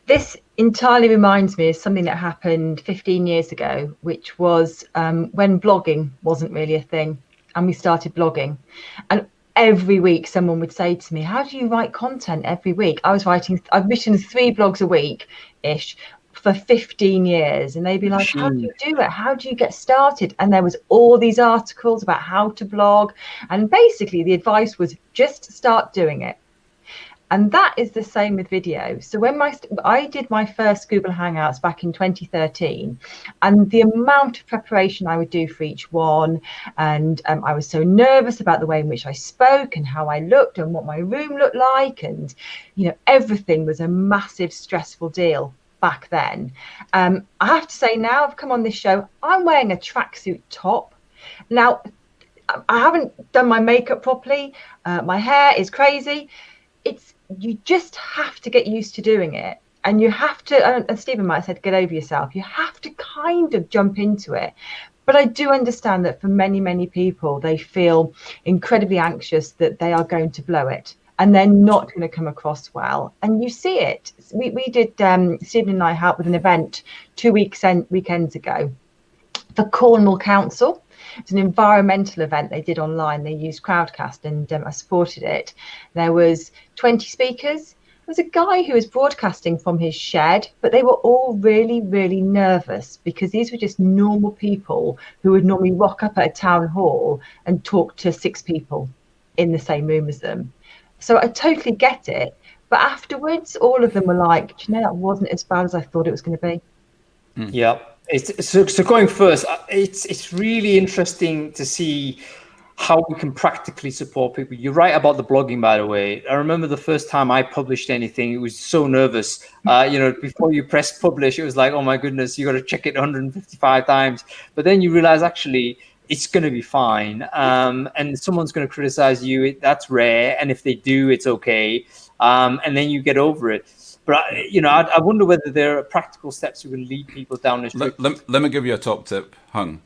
This entirely reminds me of something that happened 15 years ago, which was when blogging wasn't really a thing, and we started blogging. And every week someone would say to me, "How do you write content every week?" I've written 3 blogs a week-ish for 15 years. And they'd be like, "How do you do it? How do you get started?" And there was all these articles about how to blog. And basically the advice was just start doing it. And that is the same with video. So when I did my first Google Hangouts back in 2013, and the amount of preparation I would do for each one, and I was so nervous about the way in which I spoke and how I looked and what my room looked like, and everything was a massive stressful deal back then. I have to say, now I've come on this show, I'm wearing a tracksuit top. Now, I haven't done my makeup properly. My hair is crazy. You just have to get used to doing it, and you have to, as Stephen might have said, get over yourself. You have to kind of jump into it. But I do understand that for many, many people, they feel incredibly anxious that they are going to blow it and they're not going to come across well. And you see it. We did, Stephen and I helped with an event 2 weekends ago for Cornwall Council. It's an environmental event they did online. They used Crowdcast, and I supported it. There was 20 speakers. There was a guy who was broadcasting from his shed, but they were all really, really nervous, because these were just normal people who would normally rock up at a town hall and talk to 6 people in the same room as them. So I totally get it. But afterwards, all of them were like, "Do you know, that wasn't as bad as I thought it was going to be." Yeah. So going first, it's really interesting to see how we can practically support people. You're right about the blogging, by the way. I remember the first time I published anything, it was so nervous. Before you press publish, it was like, oh my goodness, you got to check it 155 times. But then you realize actually it's going to be fine. And someone's going to criticize you. That's rare. And if they do, it's okay. And then you get over it. But I wonder whether there are practical steps you can lead people down this route. Let me give you a top tip, Hung.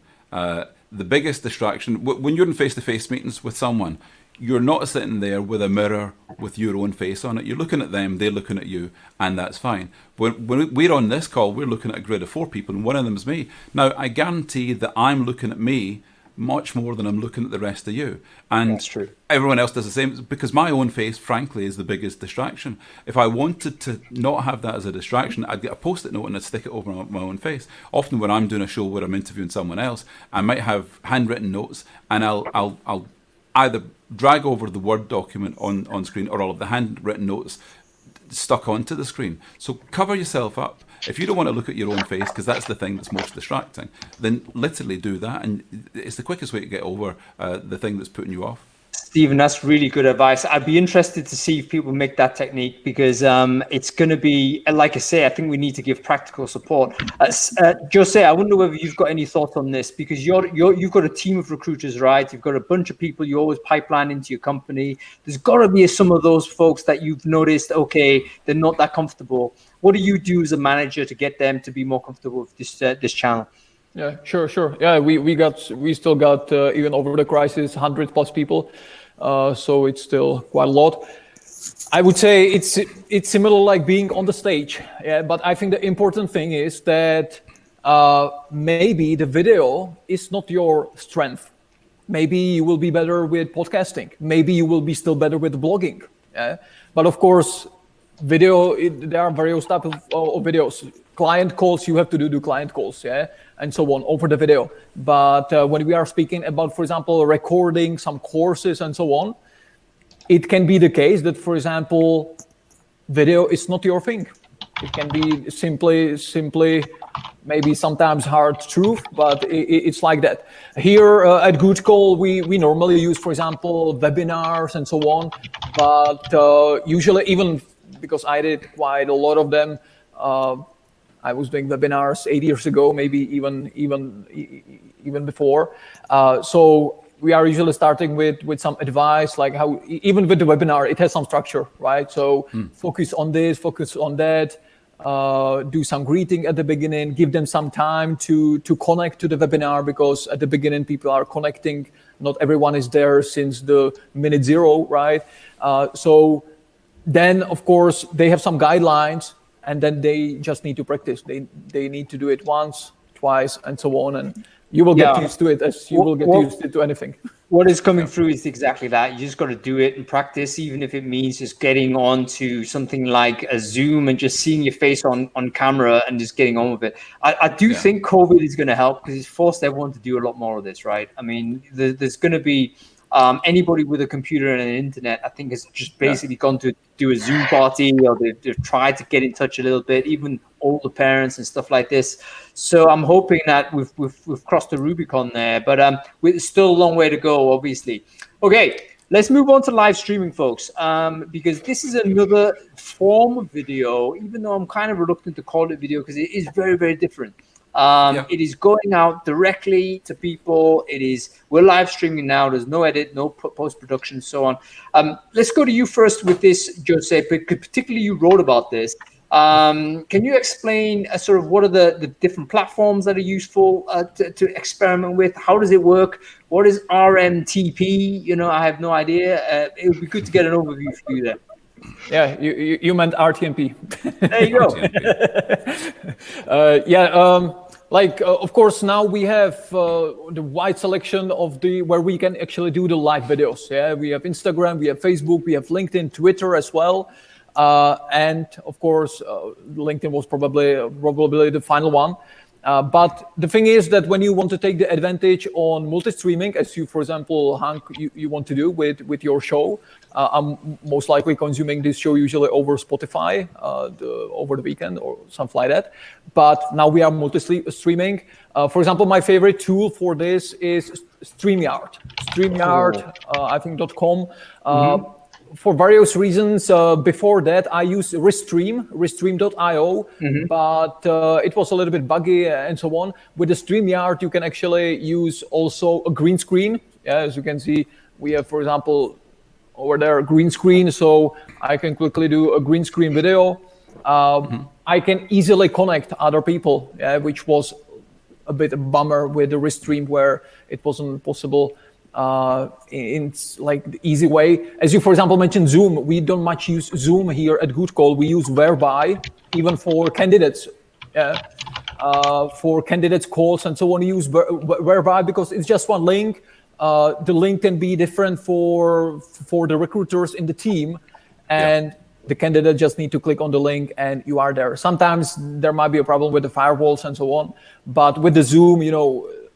The biggest distraction when you're in face-to-face meetings with someone, you're not sitting there with a mirror with your own face on it. You're looking at them, they're looking at you, and that's fine. When we're on this call, we're looking at a grid of 4 people, and one of them is me. Now, I guarantee that I'm looking at me much more than I'm looking at the rest of you. And that's true. Everyone else does the same, because my own face, frankly, is the biggest distraction. If I wanted to not have that as a distraction, I'd get a Post-it note and I'd stick it over my own face. Often when I'm doing a show where I'm interviewing someone else, I might have handwritten notes, and I'll either drag over the Word document on screen, or all of the handwritten notes stuck onto the screen. So cover yourself up. If you don't want to look at your own face, because that's the thing that's most distracting, then literally do that, and it's the quickest way to get over the thing that's putting you off. Stephen, that's really good advice. I'd be interested to see if people make that technique, because it's going to be, like I say, I think we need to give practical support. Jose, I wonder whether you've got any thoughts on this, because you've got a team of recruiters, right? You've got a bunch of people you always pipeline into your company. There's got to be some of those folks that you've noticed, okay, they're not that comfortable. What do you do as a manager to get them to be more comfortable with this channel? Yeah, sure. Yeah, we still got even over the crisis 100+ people, so it's still quite a lot. I would say it's similar like being on the stage. Yeah, but I think the important thing is that maybe the video is not your strength. Maybe you will be better with podcasting. Maybe you will be still better with blogging. Yeah, but of course, video, there are various types of videos. Client calls, you have to do client calls, yeah, and so on over the video. But when we are speaking about, for example, recording some courses and so on, it can be the case that, for example, video is not your thing. It can be simply maybe sometimes hard truth, but it's like that. Here at Good Call, we normally use, for example, webinars and so on, but usually, even because I did quite a lot of them, I was doing webinars 8 years ago, maybe even before. So we are usually starting with some advice, like how, even with the webinar, it has some structure, right? So focus on this, focus on that, do some greeting at the beginning, give them some time to connect to the webinar, because at the beginning people are connecting. Not everyone is there since the minute zero, right? So then, of course, they have some guidelines, and then they just need to practice. They need to do it once, twice, and so on, and you will get used to it, as you will get used to anything. What is coming through is exactly that. You just got to do it and practice, even if it means just getting on to something like a Zoom and just seeing your face on camera and just getting on with it. I do think COVID is going to help, because it's forced everyone to do a lot more of this, right? I mean, there's going to be anybody with a computer and an internet, I think, has just basically gone to do a Zoom party, or they've tried to get in touch a little bit, even older parents and stuff like this. So I'm hoping that we've crossed the Rubicon there, but there's still a long way to go, obviously. Okay, let's move on to live streaming, folks, because this is another form of video, even though I'm kind of reluctant to call it video, because it is very, very different. It is going out directly to people. We're live streaming now. There's no edit, no post-production, so on. Let's go to you first with this, Jose, because particularly you wrote about this. Can you explain sort of what are the different platforms that are useful to experiment with? How does it work? What is RMTP? I have no idea. It would be good to get an overview for you there. Yeah, you meant RTMP. There you go. Of course, now we have the wide selection of where we can actually do the live videos. Yeah, we have Instagram, we have Facebook, we have LinkedIn, Twitter as well. And of course, LinkedIn was probably the final one. But the thing is that when you want to take the advantage on multi-streaming, as you, for example, Hank, you want to do with your show, I'm most likely consuming this show usually over Spotify over the weekend or something like that. But now we are multi-streaming. For example, my favorite tool for this is StreamYard. StreamYard, I think .com. For various reasons, before that, I used Restream.io, but it was a little bit buggy and so on. With the StreamYard, you can actually use also a green screen. Yeah, as you can see, we have, for example, over there, a green screen, so I can quickly do a green screen video. I can easily connect other people, which was a bit of a bummer with the Restream, where it wasn't possible in like the easy way. As you, for example, mentioned Zoom, we don't much use Zoom here at Good Call. We use Whereby, even for candidates. For candidates calls and so on, use Whereby because it's just one link. The link can be different for the recruiters in the team, and the candidate just need to click on the link and you are there. Sometimes there might be a problem with the firewalls and so on, but with the Zoom,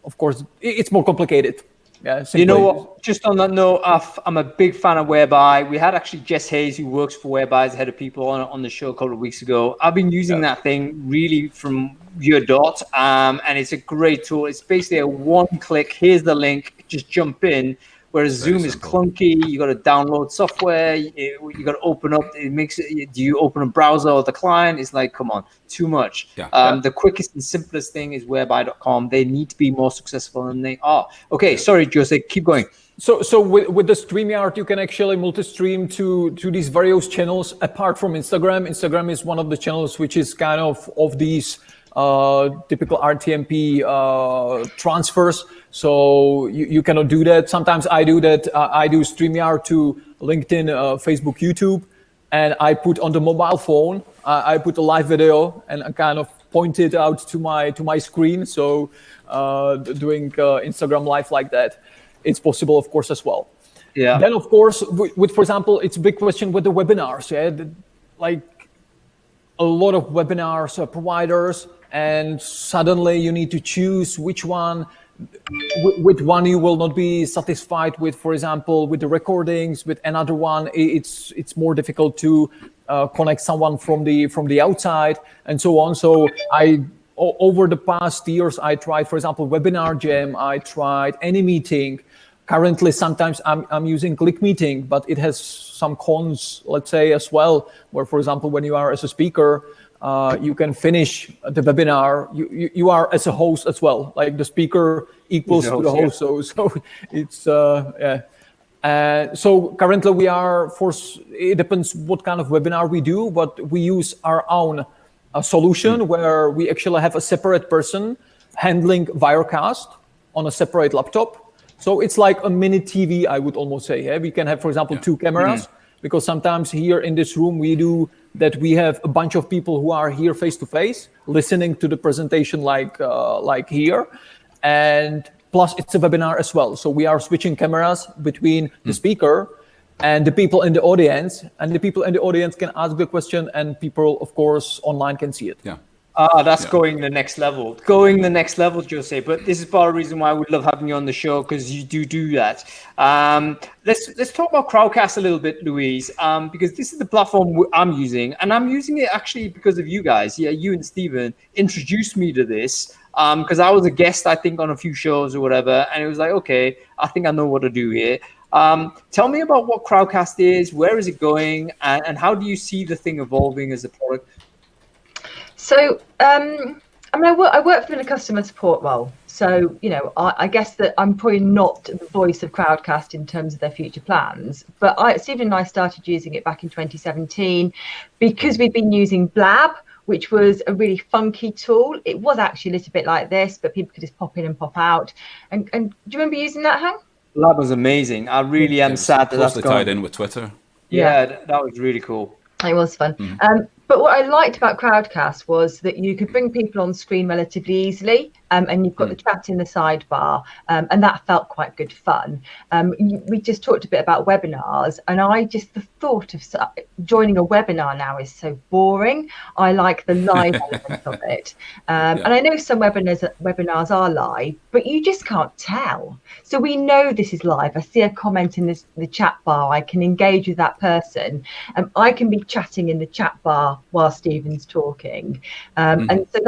of course, it's more complicated. Yeah, you know what? Just on that note, I'm a big fan of Whereby. We had actually Jess Hayes, who works for Whereby as head of people, on the show a couple of weeks ago. I've been using that thing really from your dot, and it's a great tool. It's basically a one-click. Here's the link. Just jump in. Whereas Zoom is clunky. You got to download software. You got to open up. It makes it. Do you open a browser or the client? It's like, come on, too much. The quickest and simplest thing is whereby.com. They need to be more successful than they are. Okay, sorry, Jose, keep going. So with the StreamYard, you can actually multi-stream to these various channels apart from Instagram. Instagram is one of the channels which is kind of these typical RTMP transfers. So you cannot do that. Sometimes I do that. I do StreamYard to LinkedIn, Facebook, YouTube, and I put on the mobile phone. I put a live video and I kind of point it out to my screen. So doing Instagram live like that, it's possible, of course, as well. Yeah. Then, of course, with for example, it's a big question with the webinars. Yeah, like a lot of webinars providers, and suddenly you need to choose which one. With one you will not be satisfied with, for example, with the recordings. With another one, it's more difficult to connect someone from the outside and so on. So over the past years, I tried, for example, Webinar Jam. I tried AnyMeeting. Currently, sometimes I'm using Click Meeting, but it has some cons, let's say, as well. Where, for example, when you are as a speaker, you can finish the webinar. You are as a host as well. Like the speaker equals to the host. So it's so currently we are it depends what kind of webinar we do, but we use our own solution where we actually have a separate person handling Wirecast on a separate laptop. So it's like a mini TV, I would almost say. Yeah? We can have, for example, two cameras, because sometimes here in this room we do that. We have a bunch of people who are here face to face, listening to the presentation like here, and plus it's a webinar as well. So we are switching cameras between the speaker and the people in the audience, and the people in the audience can ask the question, and people, of course, online can see it. Yeah. That's going the next level. Going the next level, Jose. But this is part of the reason why I would love having you on the show, because you do that. Let's talk about Crowdcast a little bit, Louise, because this is the platform I'm using, and I'm using it actually because of you guys. Yeah, you and Stephen introduced me to this because I was a guest, I think, on a few shows or whatever, and it was like, okay, I think I know what to do here. Tell me about what Crowdcast is, where is it going, and how do you see the thing evolving as a product? So, I work in a customer support role. So, I guess that I'm probably not the voice of Crowdcast in terms of their future plans. But Stephen and I started using it back in 2017 because we've been using Blab, which was a really funky tool. It was actually a little bit like this, but people could just pop in and pop out. And do you remember using that, Hank? Blab was amazing. I really am sad that that's tied in with Twitter. Yeah, that was really cool. It was fun. But what I liked about Crowdcast was that you could bring people on screen relatively easily, and you've got the chat in the sidebar, and that felt quite good fun. We just talked a bit about webinars, and the thought of joining a webinar now is so boring. I like the live element of it. And I know some webinars are live, but you just can't tell. So we know this is live. I see a comment in the chat bar. I can engage with that person. I can be chatting in the chat bar while Stephen's talking. And so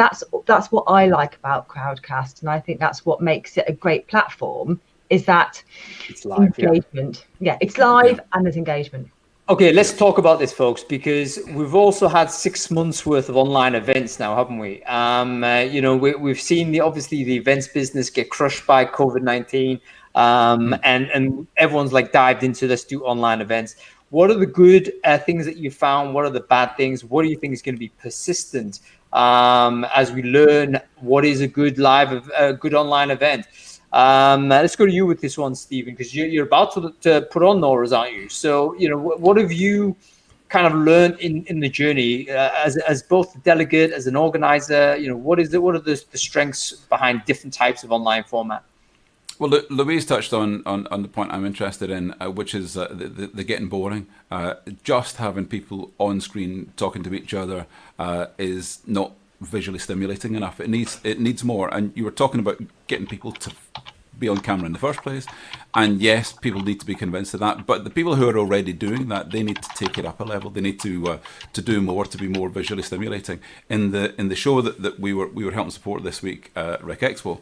that's what I like about Crowdcast. And I think that's what makes it a great platform, is that it's live, engagement. Yeah, it's live and there's engagement. Okay, let's talk about this, folks, because we've also had 6 months worth of online events now, haven't we? We've seen obviously the events business get crushed by COVID-19, and everyone's like dived into, let's do online events. What are the good things that you found? What are the bad things? What do you think is going to be persistent as we learn what is a good good online event? Let's go to you with this one, Stephen, because you're about to put on NORAs, aren't you? So, what have you kind of learned in the journey as both a delegate, as an organizer? What are the strengths behind different types of online format? Well, Louise touched on the point I'm interested in, which is the getting boring. Just having people on screen talking to each other is not visually stimulating enough. It needs more. And you were talking about getting people to be on camera in the first place, and yes, people need to be convinced of that, but the people who are already doing that, they need to take it up a level. They need to do more, to be more visually stimulating. In the show that we were helping support this week, Rec Expo,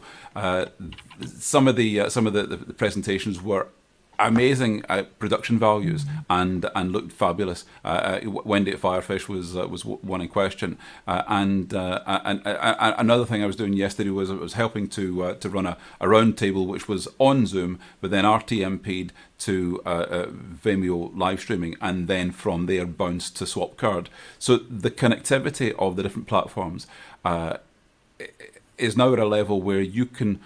some of the presentations were amazing production values and looked fabulous. Wendy at Firefish was one in question, and another thing I was doing yesterday was I was helping to run a round table which was on Zoom, but then RTMP'd to Vimeo live streaming, and then from there bounced to Swap Card. So the connectivity of the different platforms is now at a level where you can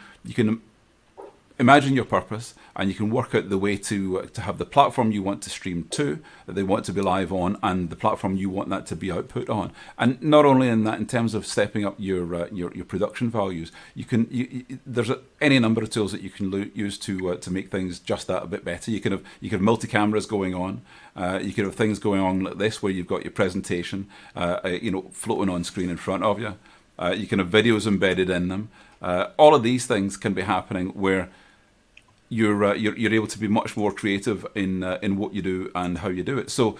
imagine your purpose, and you can work out the way to have the platform you want to stream to, that they want to be live on, and the platform you want that to be output on. And not only in that, in terms of stepping up your production values, there's any number of tools that you can use to make things just that a bit better. You can have multi cameras going on. You can have things going on like this, where you've got your presentation, floating on screen in front of you. You can have videos embedded in them. All of these things can be happening where you're able to be much more creative in what you do and how you do it. So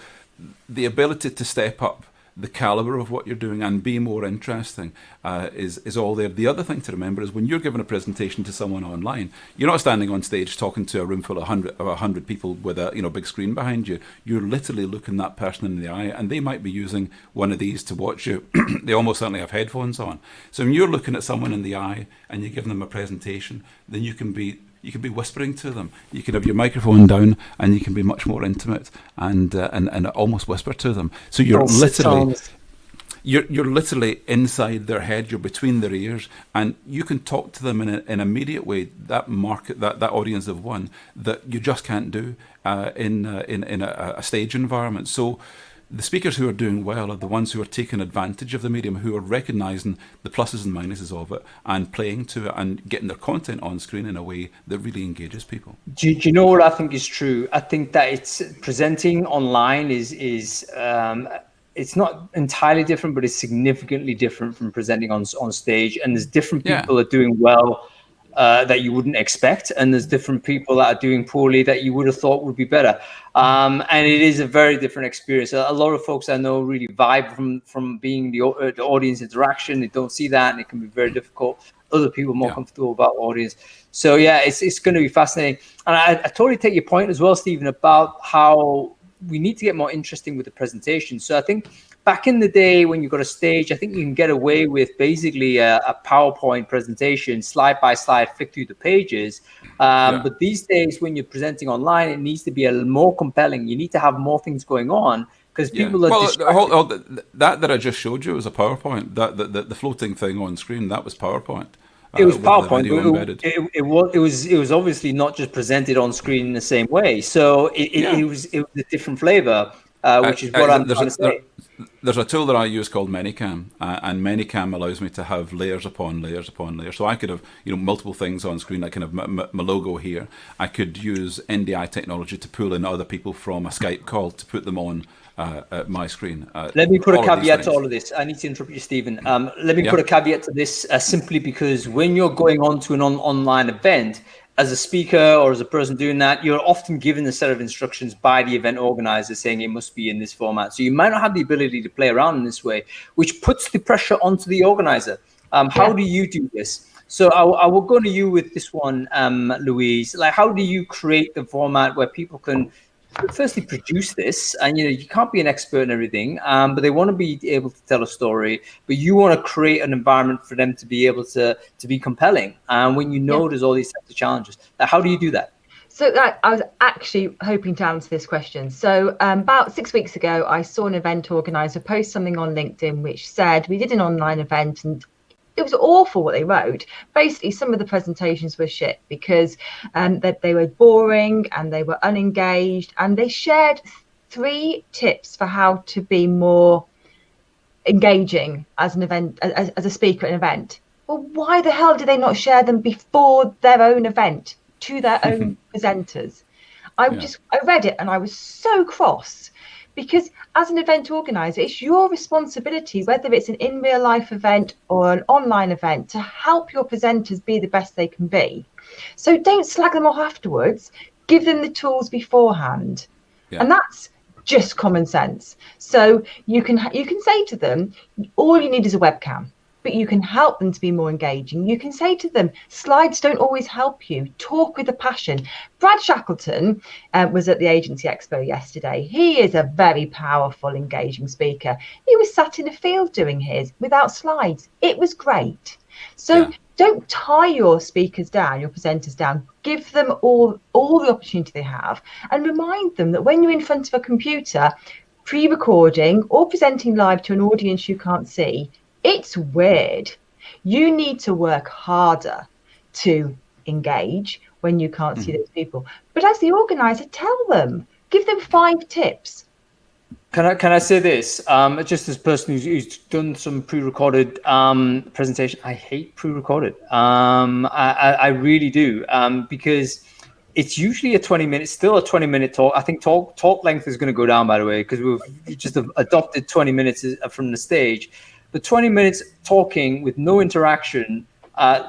the ability to step up the caliber of what you're doing and be more interesting is all there. The other thing to remember is when you're giving a presentation to someone online, you're not standing on stage talking to a room full of 100 people with a big screen behind you. You're literally looking that person in the eye, and they might be using one of these to watch you. They almost certainly have headphones on. So when you're looking at someone in the eye and you're giving them a presentation, then you can be whispering to them. You can have your microphone down, and you can be much more intimate and almost whisper to them. So you're literally inside their head. You're between their ears, and you can talk to them in an immediate way. That market, that audience of one, that you just can't do in a stage environment. So the speakers who are doing well are the ones who are taking advantage of the medium, who are recognising the pluses and minuses of it and playing to it and getting their content on screen in a way that really engages people. Do you know what I think is true? I think that it's presenting online is it's not entirely different, but it's significantly different from presenting on stage. And there's different people are doing well that you wouldn't expect, and there's different people that are doing poorly that you would have thought would be better. And it is a very different experience. A lot of folks I know really vibe from being the audience interaction. They don't see that, and it can be very difficult. Other people are more comfortable about audience. So it's going to be fascinating. And I totally take your point as well, Stephen, about how we need to get more interesting with the presentation. So I think back in the day when you got a stage, I think you can get away with basically a PowerPoint presentation, slide by slide, flick through the pages. But these days, when you're presenting online, it needs to be a little more compelling. You need to have more things going on because people are distracted. That I just showed you was a PowerPoint. The floating thing on screen, that was PowerPoint. It was PowerPoint. It was obviously not just presented on screen in the same way. So it was a different flavor. which is what I'm trying to say. There's a tool that I use called Manycam, and Manycam allows me to have layers upon layers upon layers. So I could have, multiple things on screen. I can have my logo here. I could use NDI technology to pull in other people from a Skype call to put them on my screen. Let me put a caveat to all of this. I need to interrupt you, Stephen. Let me put a caveat to this simply because when you're going on to an online event, as a speaker or as a person doing that, you're often given a set of instructions by the event organizer saying it must be in this format. So you might not have the ability to play around in this way, which puts the pressure onto the organizer. How do you do this? So I will go to you with this one, Louise. Like, how do you create the format where people can firstly produce this? And you can't be an expert in everything, but they want to be able to tell a story, but you want to create an environment for them to be able to be compelling. And when there's all these types of challenges, how do you do that? So I was actually hoping to answer this question. So about 6 weeks ago, I saw an event organizer post something on LinkedIn which said we did an online event and it was awful what they wrote. Basically, some of the presentations were shit because they were boring and they were unengaged. And they shared 3 tips for how to be more engaging as an event, as a speaker at an event. Well, why the hell did they not share them before their own event to their own presenters? I read it and I was so cross. Because as an event organizer, it's your responsibility, whether it's an in real life event or an online event, to help your presenters be the best they can be. So don't slag them off afterwards. Give them the tools beforehand. Yeah. And that's just common sense. So you can say to them, all you need is a webcam, but you can help them to be more engaging. You can say to them, slides don't always help you. Talk with a passion. Brad Shackleton was at the Agency Expo yesterday. He is a very powerful, engaging speaker. He was sat in a field doing his without slides. It was great. So don't tie your speakers down, your presenters down. Give them all the opportunity they have, and remind them that when you're in front of a computer, pre-recording or presenting live to an audience you can't see, it's weird. You need to work harder to engage when you can't see those people. But as the organizer, tell them, give them 5 tips. Can I say this? Just as a person who's done some pre-recorded presentation, I hate pre-recorded. I really do, because it's usually a 20-minute talk. I think talk length is going to go down, by the way, because we've just adopted 20 minutes from the stage. But 20 minutes talking with no interaction,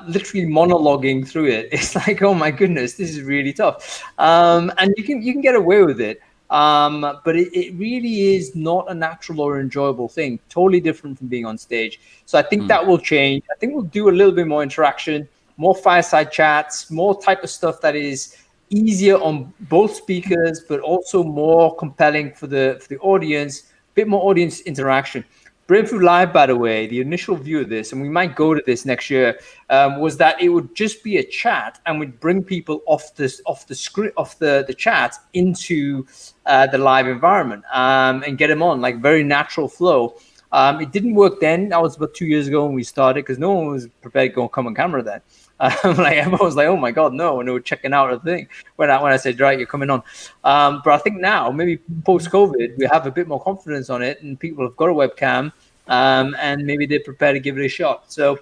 literally monologuing through it, it's like, oh my goodness, this is really tough. And you can get away with it, but it really is not a natural or enjoyable thing. Totally different from being on stage. So I think that will change. I think we'll do a little bit more interaction, more fireside chats, more type of stuff that is easier on both speakers, but also more compelling for the audience. A bit more audience interaction. Brainfood Live, by the way, the initial view of this, and we might go to this next year, was that it would just be a chat, and we'd bring people off the chat into the live environment and get them on, like very natural flow. It didn't work then. That was about 2 years ago when we started, because no one was prepared to come on camera then. Like everyone was like, "Oh my God, no!" And they were checking out the thing when I said, "Right, you're coming on." But I think now, maybe post-COVID, we have a bit more confidence on it, and people have got a webcam, and maybe they're prepared to give it a shot. So,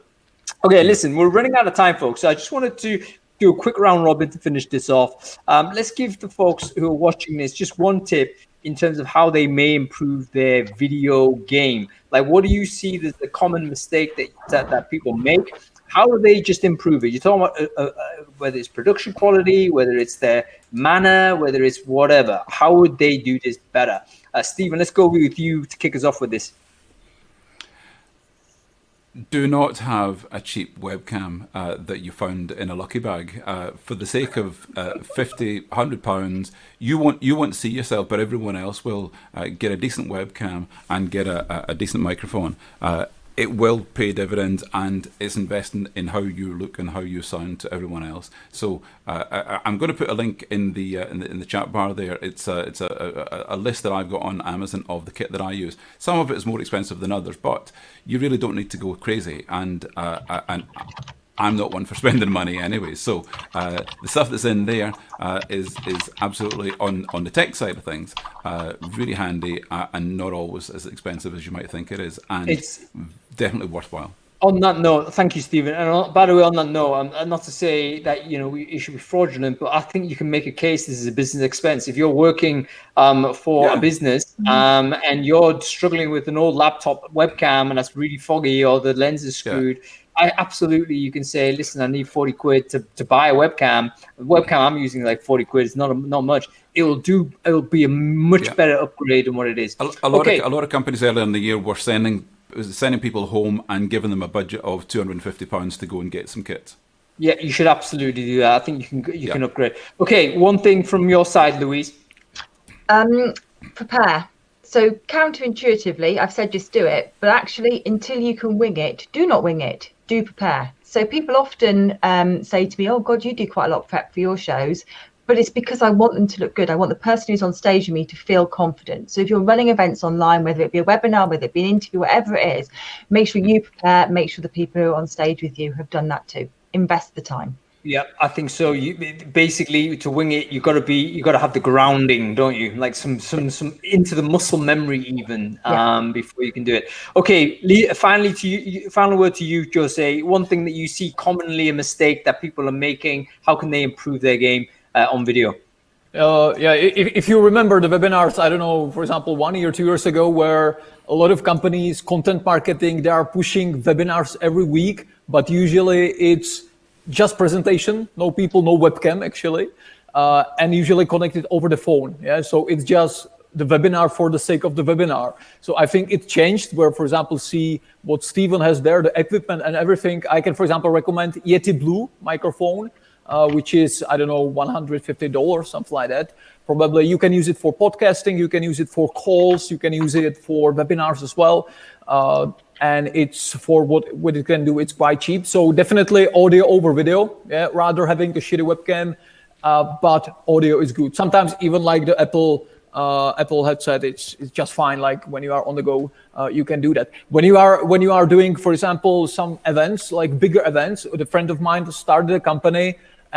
okay, listen, we're running out of time, folks. So I just wanted to do a quick round robin to finish this off. Let's give the folks who are watching this just one tip in terms of how they may improve their video game. Like, what do you see as the common mistake that people make? How do they just improve it? You're talking about whether it's production quality, whether it's their manner, whether it's whatever. How would they do this better? Stephen, let's go with you to kick us off with this. Do not have a cheap webcam that you found in a lucky bag. For the sake of £50, £100, you won't see yourself, but everyone else will. Get a decent webcam and get a decent microphone. It will pay dividends, and it's investing in how you look and how you sound to everyone else. So I'm going to put a link in the chat bar there. It's a list that I've got on Amazon of the kit that I use. Some of it is more expensive than others, but you really don't need to go crazy. And I'm not one for spending money anyway. So the stuff that's in there is absolutely on the tech side of things, really handy and not always as expensive as you might think it is, and it's definitely worthwhile. On that note, thank you, Stephen. And by the way, on that note, not to say that it should be fraudulent, but I think you can make a case this is a business expense. If you're working for a business and you're struggling with an old laptop webcam and that's really foggy or the lens is screwed, you can say, listen, I need 40 quid to buy a webcam. The webcam I'm using like 40 quid. It's not much. It'll be a much better upgrade than what it is. A lot of companies earlier in the year were sending people home and giving them a budget of £250 to go and get some kits. Yeah, you should absolutely do that. I think you can upgrade. Okay, one thing from your side, Louise. Prepare. So counterintuitively, I've said just do it, but actually until you can wing it, do not wing it. Do prepare. So people often say to me, oh God, you do quite a lot of prep for your shows. But it's because I want them to look good. I want the person who's on stage with me to feel confident. So if you're running events online, whether it be a webinar, whether it be an interview, whatever it is, make sure you prepare, make sure the people who are on stage with you have done that too. Invest the time. Yeah, I think so. You basically, to wing it, you got to have the grounding, don't you? Like some into the muscle memory even before you can do it. Okay, finally final word to you, Jose. One thing that you see commonly a mistake that people are making, how can they improve their game on video? If you remember the webinars, I don't know, for example, 1 year, 2 years ago, where a lot of companies, content marketing, they are pushing webinars every week, but usually it's just presentation, no people, no webcam actually, and usually connected over the phone. Yeah, so it's just the webinar for the sake of the webinar. So I think it changed where, for example, see what Stephen has there, the equipment and everything. I can, for example, recommend Yeti Blue microphone, which is, I don't know, $150, something like that. Probably you can use it for podcasting, you can use it for calls, you can use it for webinars as well. And it's for what it can do, it's quite cheap. So definitely audio over video, rather having a shitty webcam, but audio is good. Sometimes even like the Apple headset, it's just fine. Like when you are on the go, you can do that. When you are doing, for example, some events, like bigger events, a friend of mine started a company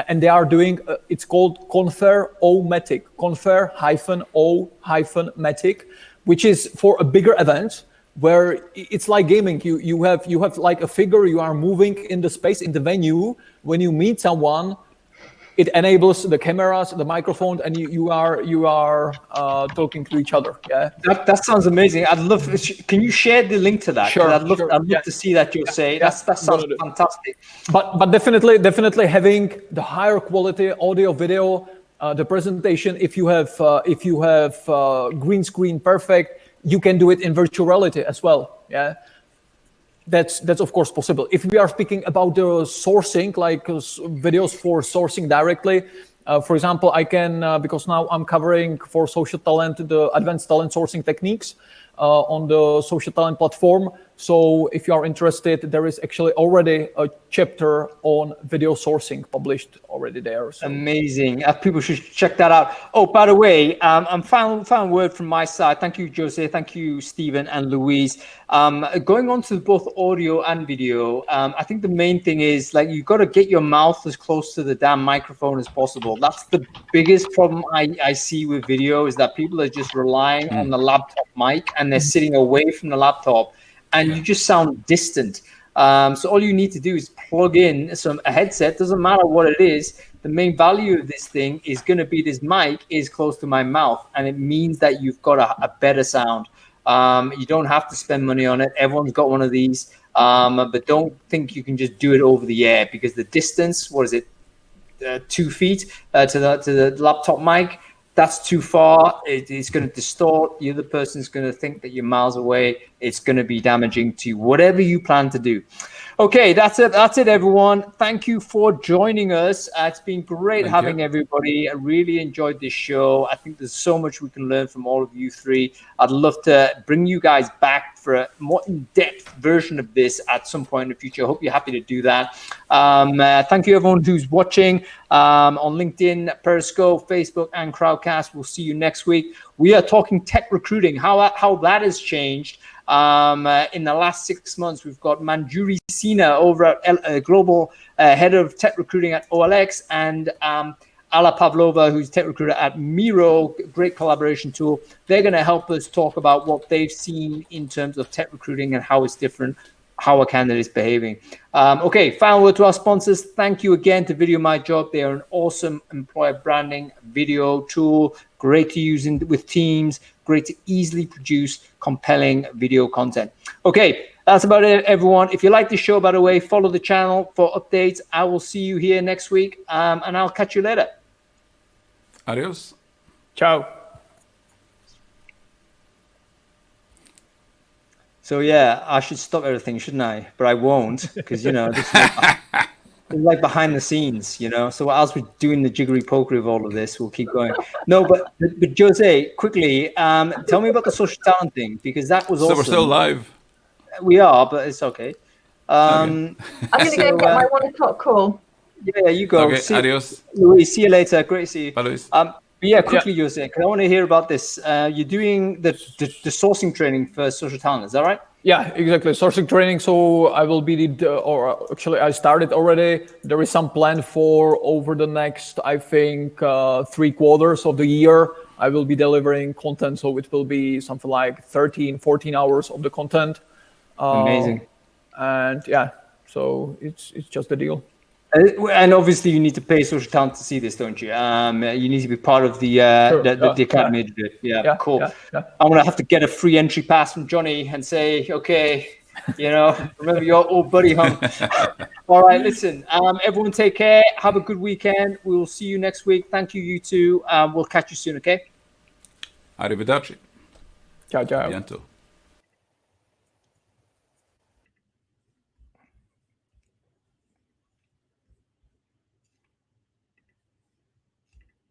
and they are doing, it's called Confer-O-Matic, Confer-O-Matic, which is for a bigger event where it's like gaming. You have like a figure, you are moving in the space, in the venue. When you meet someone, it enables the cameras, the microphone, and you are talking to each other. Yeah, that sounds amazing. I'd love. Can you share the link to that? Sure. I'd love to see that. You'll say that sounds fantastic. But definitely having the higher quality audio, video, the presentation. If you have green screen, perfect. You can do it in virtual reality as well. Yeah. That's of course possible. If we are speaking about the sourcing, like videos for sourcing directly, for example, I can, because now I'm covering for social talent, the advanced talent sourcing techniques on the social talent platform. So if you are interested, there is actually already a chapter on video sourcing published already there. So. Amazing. People should check that out. Oh, by the way, final word from my side. Thank you, Jose. Thank you, Stephen and Louise. Going on to both audio and video, I think the main thing is like you got to get your mouth as close to the damn microphone as possible. That's the biggest problem I see with video is that people are just relying on the laptop mic and they're sitting away from the laptop. And you just sound distant. So all you need to do is plug in a headset. Doesn't matter what it is. The main value of this thing is going to be this mic is close to my mouth, and it means that you've got a better sound. You don't have to spend money on it. Everyone's got one of these, but don't think you can just do it over the air because the distance, 2 feet to the laptop mic. That's too far. It's going to distort. The other person's going to think that you're miles away. It's going to be damaging to whatever you plan to do. Okay, that's it. That's it, everyone. Thank you for joining us. It's been great having everybody. I really enjoyed this show. I think there's so much we can learn from all of you three. I'd love to bring you guys back for a more in-depth version of this at some point in the future. I hope you're happy to do that. Thank you, everyone who's watching on LinkedIn, Periscope, Facebook, and Crowdcast. We'll see you next week. We are talking tech recruiting, how that has changed. In the last 6 months, we've got Manjuri Sina over at Global Head of Tech Recruiting at OLX, and Ala Pavlova, who's tech recruiter at Miro, great collaboration tool. They're going to help us talk about what they've seen in terms of tech recruiting and how it's different, how a candidate is behaving. Okay, final word to our sponsors. Thank you again to VideoMyJob. They are an awesome employer branding video tool, great to use with teams, great to easily produce compelling video content. Okay, that's about it, everyone. If you like the show, by the way, follow the channel for updates. I will see you here next week, and I'll catch you later. Adios. Ciao. So yeah, I should stop everything, shouldn't I? But I won't, because this is like behind the scenes, So as we're doing the jiggery pokery of all of this, we'll keep going. No, but Jose, quickly, tell me about the social talent thing, because that was awesome. So we're still live. We are, but it's okay. I'm going to go get my 1 o'clock call. Yeah, you go. Okay, adios. Louise, see you later. Great to see you. Bye, Louise. Yeah, quickly, Jose, because I want to hear about this. You're doing the sourcing training for social talent, is that right? Yeah, exactly. Sourcing training. So I will be I started already. There is some plan for over the next, I think, 3 quarters of the year. I will be delivering content. So it will be something like 13, 14 hours of the content. Amazing. And yeah, so it's just the deal. And obviously, you need to pay social talent to see this, don't you? You need to be part of the academy to do it. Yeah, cool. Yeah. I'm gonna have to get a free entry pass from Johnny and say, okay, remember your old buddy home. All right, listen, everyone, take care. Have a good weekend. We will see you next week. Thank you, you two. We'll catch you soon. Okay. Arrivederci. Ciao, ciao. Bientôt.